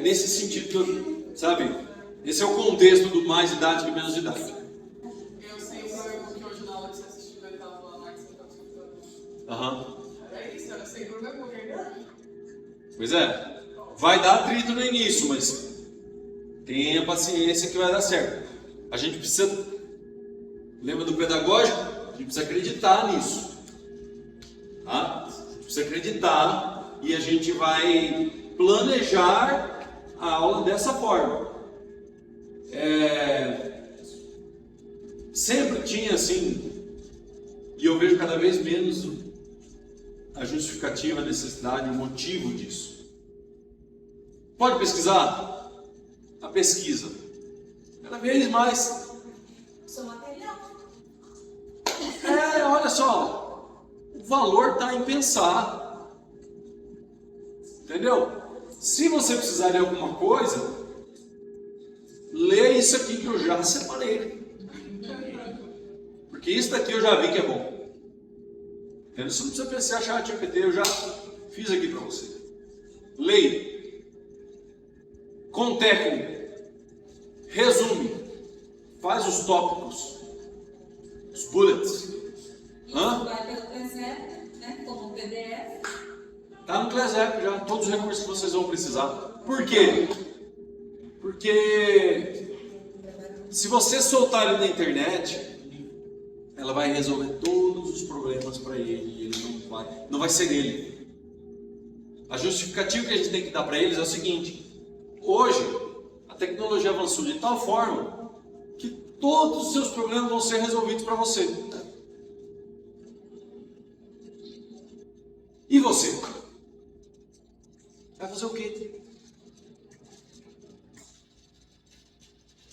Nesse sentido que eu, sabe, esse é o contexto do mais didático e menos didático.
Eu sei que hoje na aula que você assistiu, ele estava falando lá que você estava escutando.
Aham.
Era isso, era sem problema,
Pois é, vai dar atrito no início, mas tenha paciência que vai dar certo. A gente precisa, lembra do pedagógico? A gente precisa acreditar nisso. Tá? A gente precisa acreditar e a gente vai planejar a aula dessa forma. Sempre tinha assim, e eu vejo cada vez menos a justificativa, a necessidade, o motivo disso. Pode pesquisar? A pesquisa. Cada vez mais.
Seu material.
Olha só, o valor está em pensar. Entendeu? Se você precisar de alguma coisa, lê isso aqui que eu já separei. Porque isso daqui eu já vi que é bom. Entendeu? Você não precisa pensar, ChatGPT, eu já fiz aqui para você. Leia. Com técnica. Resume. Faz os tópicos. Os bullets.
Isso vai pelo Clesep, né? Como PDF.
Tá no Clesep já, todos os recursos que vocês vão precisar. Por quê? Porque se você soltar ele na internet, ela vai resolver todos os problemas para ele e ele não vai ser ele. A justificativa que a gente tem que dar para eles é o seguinte: hoje a tecnologia avançou de tal forma que todos os seus problemas vão ser resolvidos para você. E você? Vai fazer o quê?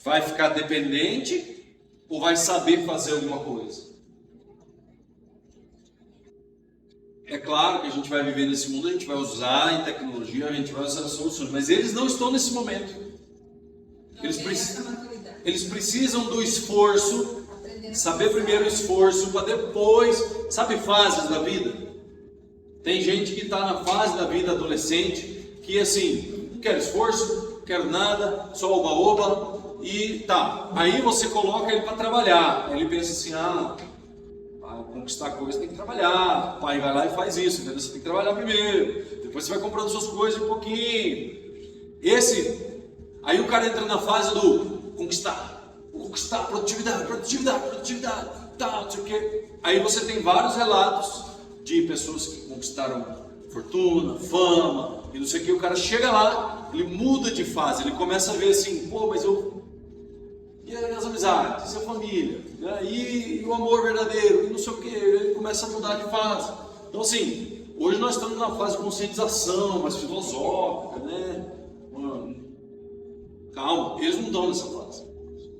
Vai ficar dependente ou vai saber fazer alguma coisa? É claro que a gente vai viver nesse mundo, a gente vai usar a tecnologia, a gente vai usar as soluções, mas eles não estão nesse momento. Eles precisam do esforço, saber primeiro o esforço, para depois, sabe, fases da vida? Tem gente que está na fase da vida adolescente, que assim, não quero esforço, não quero nada, só oba-oba, e tá. Aí você coloca ele para trabalhar, ele pensa assim, para conquistar coisas tem que trabalhar, o pai vai lá e faz isso, entendeu? Você tem que trabalhar primeiro, depois você vai comprando suas coisas de pouquinho. Aí o cara entra na fase do conquistar, produtividade, tá, não sei o quê. Aí você tem vários relatos de pessoas que conquistaram fortuna, fama, e não sei o que, o cara chega lá, ele muda de fase, ele começa a ver assim, pô, mas eu... E as amizades, e a família, né? E o amor verdadeiro, e não sei o que, ele começa a mudar de fase. Então assim, hoje nós estamos na fase de conscientização, mais filosófica, né? Calma, eles não estão nessa fase.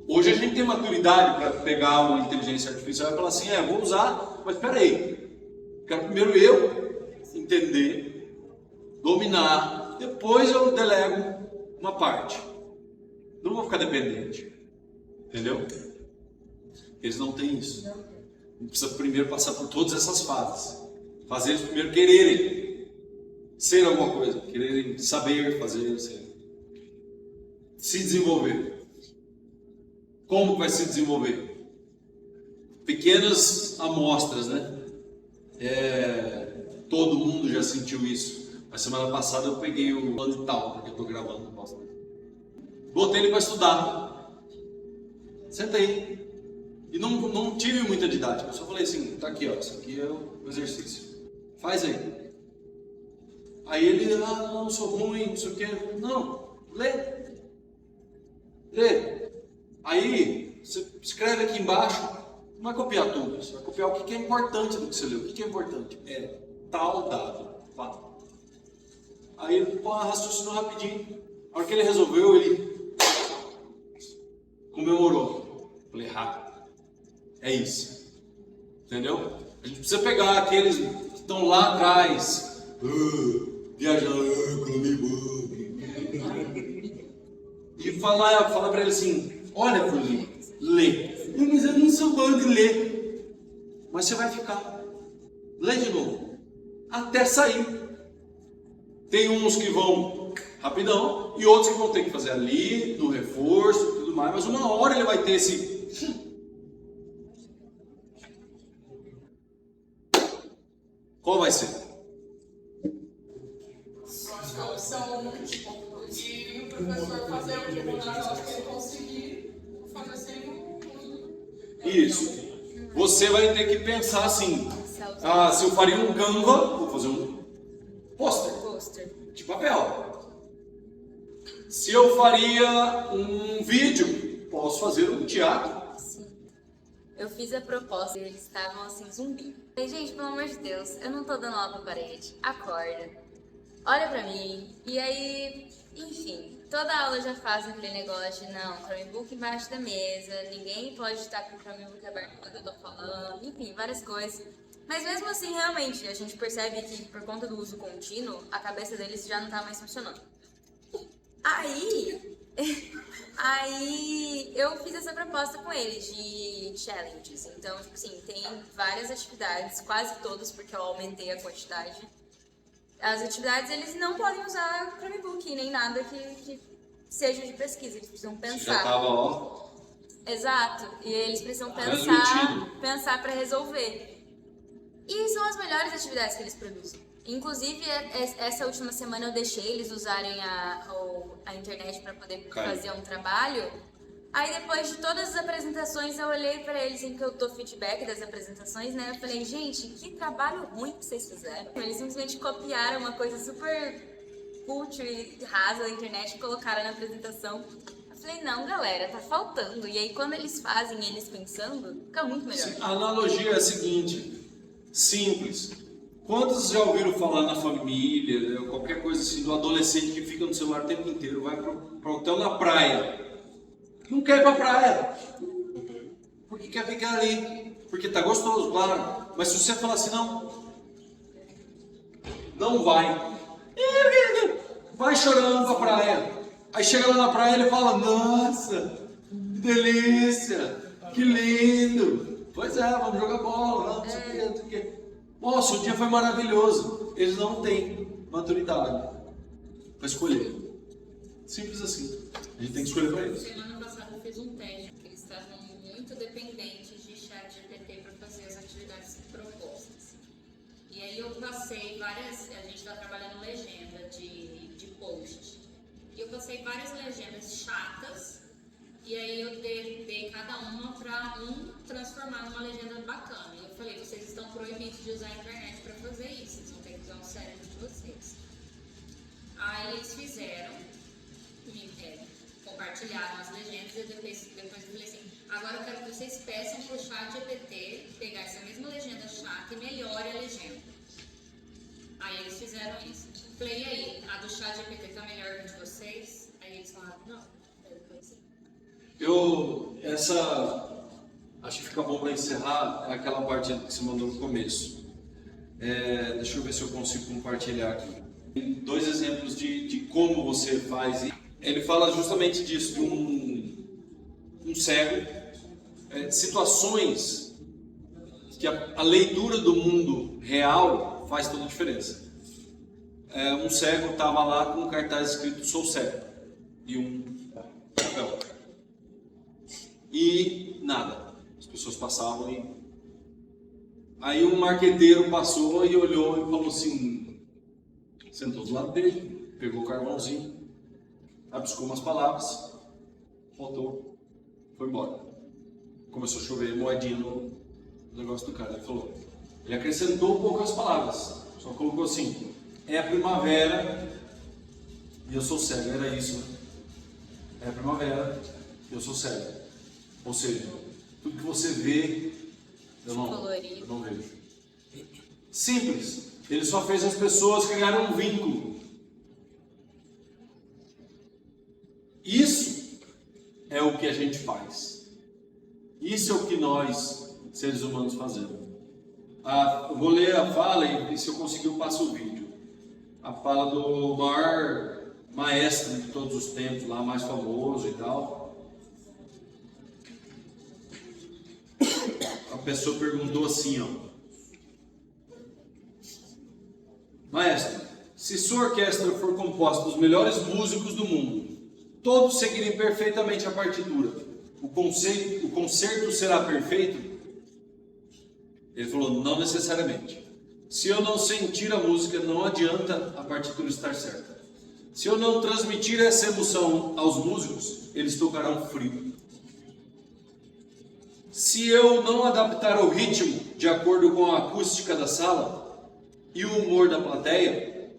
Hoje a gente tem maturidade para pegar uma inteligência artificial e falar assim, vou usar, mas espera aí, quero primeiro eu entender, dominar, depois eu delego uma parte. Não vou ficar dependente, entendeu? Eles não têm isso. Não precisa primeiro passar por todas essas fases. Fazer eles primeiro quererem ser alguma coisa, quererem saber fazer, se desenvolver. Como vai se desenvolver? Pequenas amostras, né? Todo mundo já sentiu isso. A semana passada eu peguei o plano de tal, porque eu estou gravando. Botei ele para estudar. Senta aí. E não tive muita didática. Eu só falei assim, tá aqui, ó, isso aqui é o exercício. Faz aí. Aí ele, não sou ruim, não sei o quê. Não, lê. Aí, você escreve aqui embaixo, não vai copiar tudo, você vai copiar o que é importante do que você leu. O que é importante? É tal dado. Aí ele raciocinou rapidinho. A hora que ele resolveu, ele comemorou. Falei, rápido. É isso. Entendeu? A gente precisa pegar aqueles que estão lá atrás, viajando, e falar para ele assim, olha, Fulvio, lê. Mas eu não sou bom de ler. Mas você vai ficar. Lê de novo. Até sair. Tem uns que vão rapidão e outros que vão ter que fazer ali, no reforço e tudo mais. Mas uma hora ele vai ter esse... Qual vai ser?
Acho que a opção 1, e o professor fazer o que na hora que ele conseguir, fazer sem o...
Isso. Você vai ter que pensar assim, se eu faria um Canva, vou fazer um pôster de papel. Se eu faria um vídeo, posso fazer um teatro.
Sim. Eu fiz a proposta e eles estavam assim, zumbi. Falei, gente, pelo amor de Deus, eu não tô dando aula pra parede. Acorda. Olha pra mim. E aí, enfim, toda aula já faz aquele negócio de não, Chromebook embaixo da mesa, ninguém pode estar com o Chromebook aberto quando eu tô falando, enfim, várias coisas. Mas mesmo assim, realmente, a gente percebe que por conta do uso contínuo, a cabeça deles já não tá mais funcionando. Aí eu fiz essa proposta com eles de challenges. Então, tipo assim, tem várias atividades, quase todas, porque eu aumentei a quantidade. As atividades, eles não podem usar Chromebook, nem nada que seja de pesquisa, eles precisam pensar.
Já tava, ó.
Exato, e eles precisam pensar para resolver. E são as melhores atividades que eles produzem. Inclusive, essa última semana eu deixei eles usarem a internet para poder fazer um trabalho. Aí depois de todas as apresentações, eu olhei para eles em que eu dou feedback das apresentações, né? Eu falei, gente, que trabalho ruim que vocês fizeram. Eles simplesmente copiaram uma coisa super fútil e rasa da internet e colocaram na apresentação. Eu falei, não, galera, tá faltando. E aí quando eles fazem, eles pensando, fica muito melhor.
A analogia é a seguinte, simples. Quantos já ouviram falar na família, qualquer coisa assim, do adolescente que fica no celular o tempo inteiro, vai pro hotel na praia. Não quer ir pra praia. Porque quer ficar ali. Porque tá gostoso, claro. Mas se você falar assim, não vai. Vai chorando pra praia. Aí chega lá na praia e ele fala, nossa, que delícia, que lindo. Pois é, vamos jogar bola, não sei o que, não sei o que. Nossa, o dia foi maravilhoso. Eles não têm maturidade para escolher. Simples assim. A gente tem que escolher para eles.
Semana passada eu fiz um teste, porque eles estavam muito dependentes de ChatGPT para fazer as atividades propostas. E aí eu passei várias, a gente está trabalhando legenda de post. E eu passei várias legendas chatas, e aí eu dei
enviei cada uma para transformar numa legenda bacana. E eu falei, vocês estão proibidos de usar a internet para fazer isso, vocês vão ter que usar o cérebro de vocês. Aí eles fizeram, compartilharam as legendas e depois eu falei assim, agora eu quero que vocês peçam para o ChatGPT pegar essa mesma legenda chata e melhore a legenda. Aí eles fizeram isso. Falei, e aí, a do ChatGPT tá melhor que a de vocês? Aí eles falaram, não.
Acho que fica bom para encerrar aquela parte que você mandou no começo. Deixa eu ver se eu consigo compartilhar aqui. Tem 2 exemplos de como você faz. Ele fala justamente disso, de um cego, situações que a leitura do mundo real faz toda a diferença. Um cego estava lá com um cartaz escrito "Sou cego" e um papel. E nada, as pessoas passavam e... Aí um marqueteiro passou e olhou e falou assim, sentou do lado dele, pegou o carvãozinho, rabiscou umas palavras, voltou, foi embora. Começou a chover moedinha no negócio do cara. Ele acrescentou poucas palavras, só colocou assim, é a primavera e eu sou cego. Era isso, né? É a primavera e eu sou cego. Ou seja, tudo que você vê, eu não vejo. Simples. Ele só fez as pessoas criarem um vínculo. Isso é o que a gente faz. Isso é o que nós, seres humanos, fazemos. Eu vou ler a fala e se eu conseguir eu passo o vídeo. A fala do maior maestro de todos os tempos, lá mais famoso e tal. A pessoa perguntou assim, ó: Maestro, se sua orquestra for composta dos melhores músicos do mundo, todos seguirem perfeitamente a partitura, o concerto será perfeito? Ele falou, não necessariamente. Se eu não sentir a música, não adianta a partitura estar certa. Se eu não transmitir essa emoção aos músicos, eles tocarão frio. Se eu não adaptar o ritmo de acordo com a acústica da sala e o humor da plateia,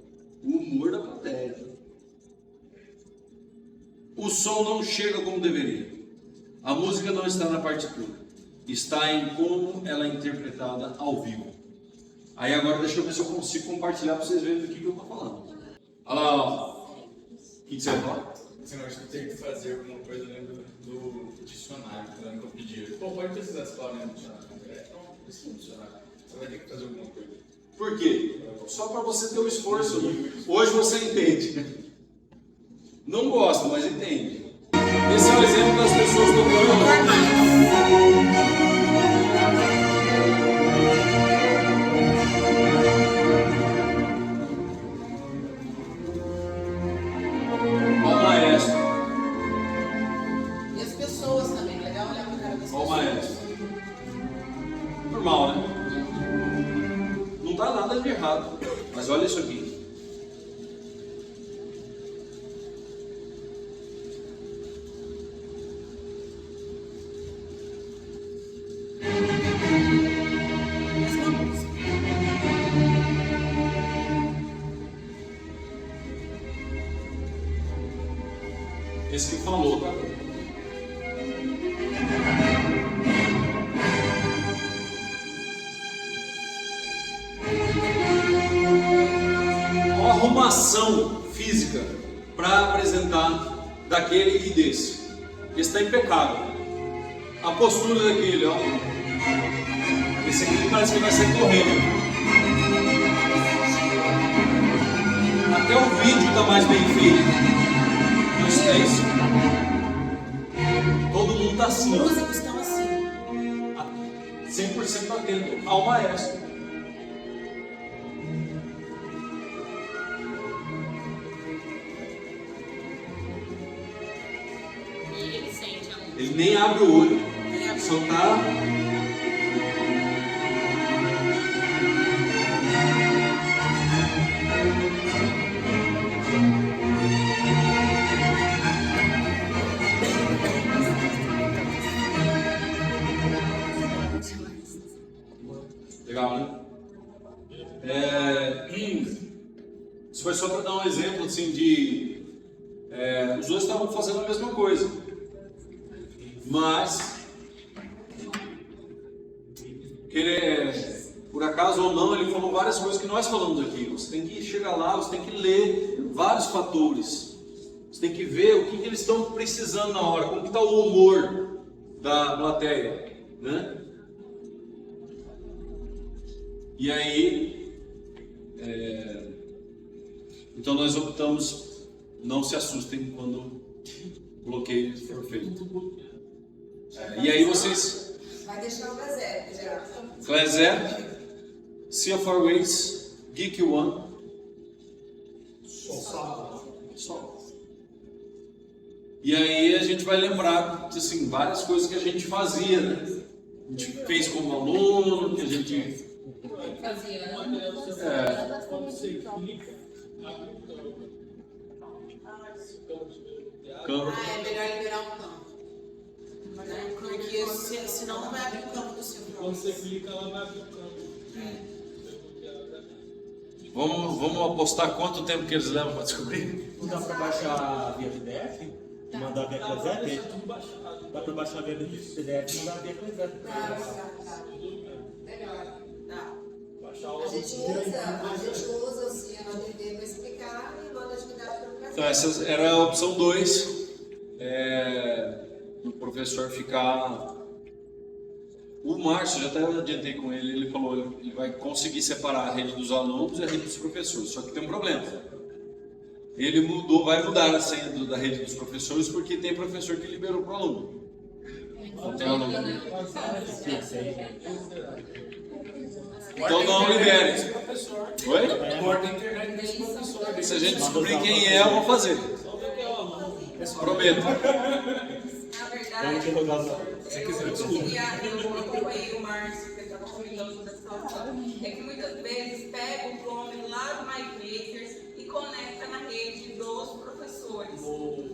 o som não chega como deveria. A música não está na partitura, está em como ela é interpretada ao vivo. Aí agora deixa eu ver se eu consigo compartilhar para vocês verem do que eu estou falando. Olha lá, ó. O que você vai falar?
Eu acho que eu tenho que fazer alguma coisa dentro do dicionário, que eu pedi. Pô, pode precisar dessa palavra dentro do dicionário. Não, precisa do dicionário. Você vai ter que fazer alguma coisa.
Por quê? Só para você ter o esforço. Hoje você entende. Não gosta, mas entende. Esse é o exemplo das pessoas tocando.
E as pessoas também, legal olhar pra cara das pessoas.
Ó o maestro. Normal, né? Não dá nada de errado. Mas olha isso aqui. Esse que falou, tá? Uma arrumação física para apresentar daquele e desse. Esse está impecável. A postura daquele, ó. Esse aqui parece que vai sair correndo. Até o vídeo está mais bem feito. É isso. Todo mundo está assim.
Os músicos estão assim.
100% atento ao maestro.
E ele sente a música.
Ele nem abre o olho. Só está... foi só para dar um exemplo assim de os dois estavam fazendo a mesma coisa, mas por acaso ou não, ele falou várias coisas que nós falamos aqui. Você tem que chegar lá, você tem que ler vários fatores, você tem que ver o que eles estão precisando na hora, como que está o humor da plateia, né? E aí, então nós optamos, não se assustem quando o bloqueio for feito. E aí vocês...
Vai deixar o Gazette já.
Gazette, Sea of Our Ways, Geek One. Só. E aí a gente vai lembrar, assim, várias coisas que a gente fazia, né? A gente fez como aluno, que a gente...
Fazia, né?
Quando você clica, abre o campo.
É melhor liberar um campo. Porque senão não vai abrir o campo do seu
Quando
próprio.
você clica, ela vai abrir o campo.
Vamos apostar quanto tempo que eles levam para descobrir?
Não dá para baixar via PDF? Mandar via Gazette? Dá para baixar via PDF e mandar via Gazette.
Melhor.
Baixar
A gente usa o Ciano ADD para explicar e manda atividade para o Gazette.
Então essa era a opção 2. O professor ficar... O Márcio, já até adiantei com ele, ele falou ele vai conseguir separar a rede dos alunos e a rede dos professores, só que tem um problema. Ele vai mudar a senha da rede dos professores porque tem professor que liberou para o aluno. Não tem aluno. Então não libere. Oi? Se a gente descobrir quem é, eu vou fazer. Prometo.
Na verdade, eu acompanhei o Márcio, que estava comentando sobre essa situação, é que muitas vezes pega o Chrome lá do MyMakers e conecta na rede dos professores.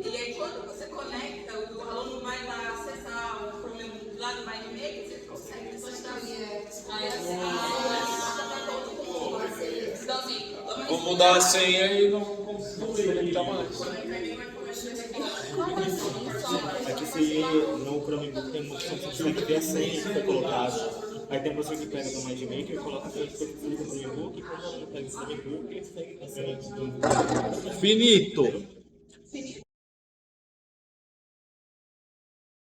E aí quando você conecta, o aluno vai lá acessar o Chrome lá do MyMakers, ele consegue postar. Então assim,
Vou mudar a senha e não conectar mais.
É que se no Chromebook tem uma opção que você consegue ver a senha que foi colocada. Aí tem você que pega no MindMaker e coloca a senha que foi no Chromebook, e quando você pega o Chromebook, você segue a senha.
Finito!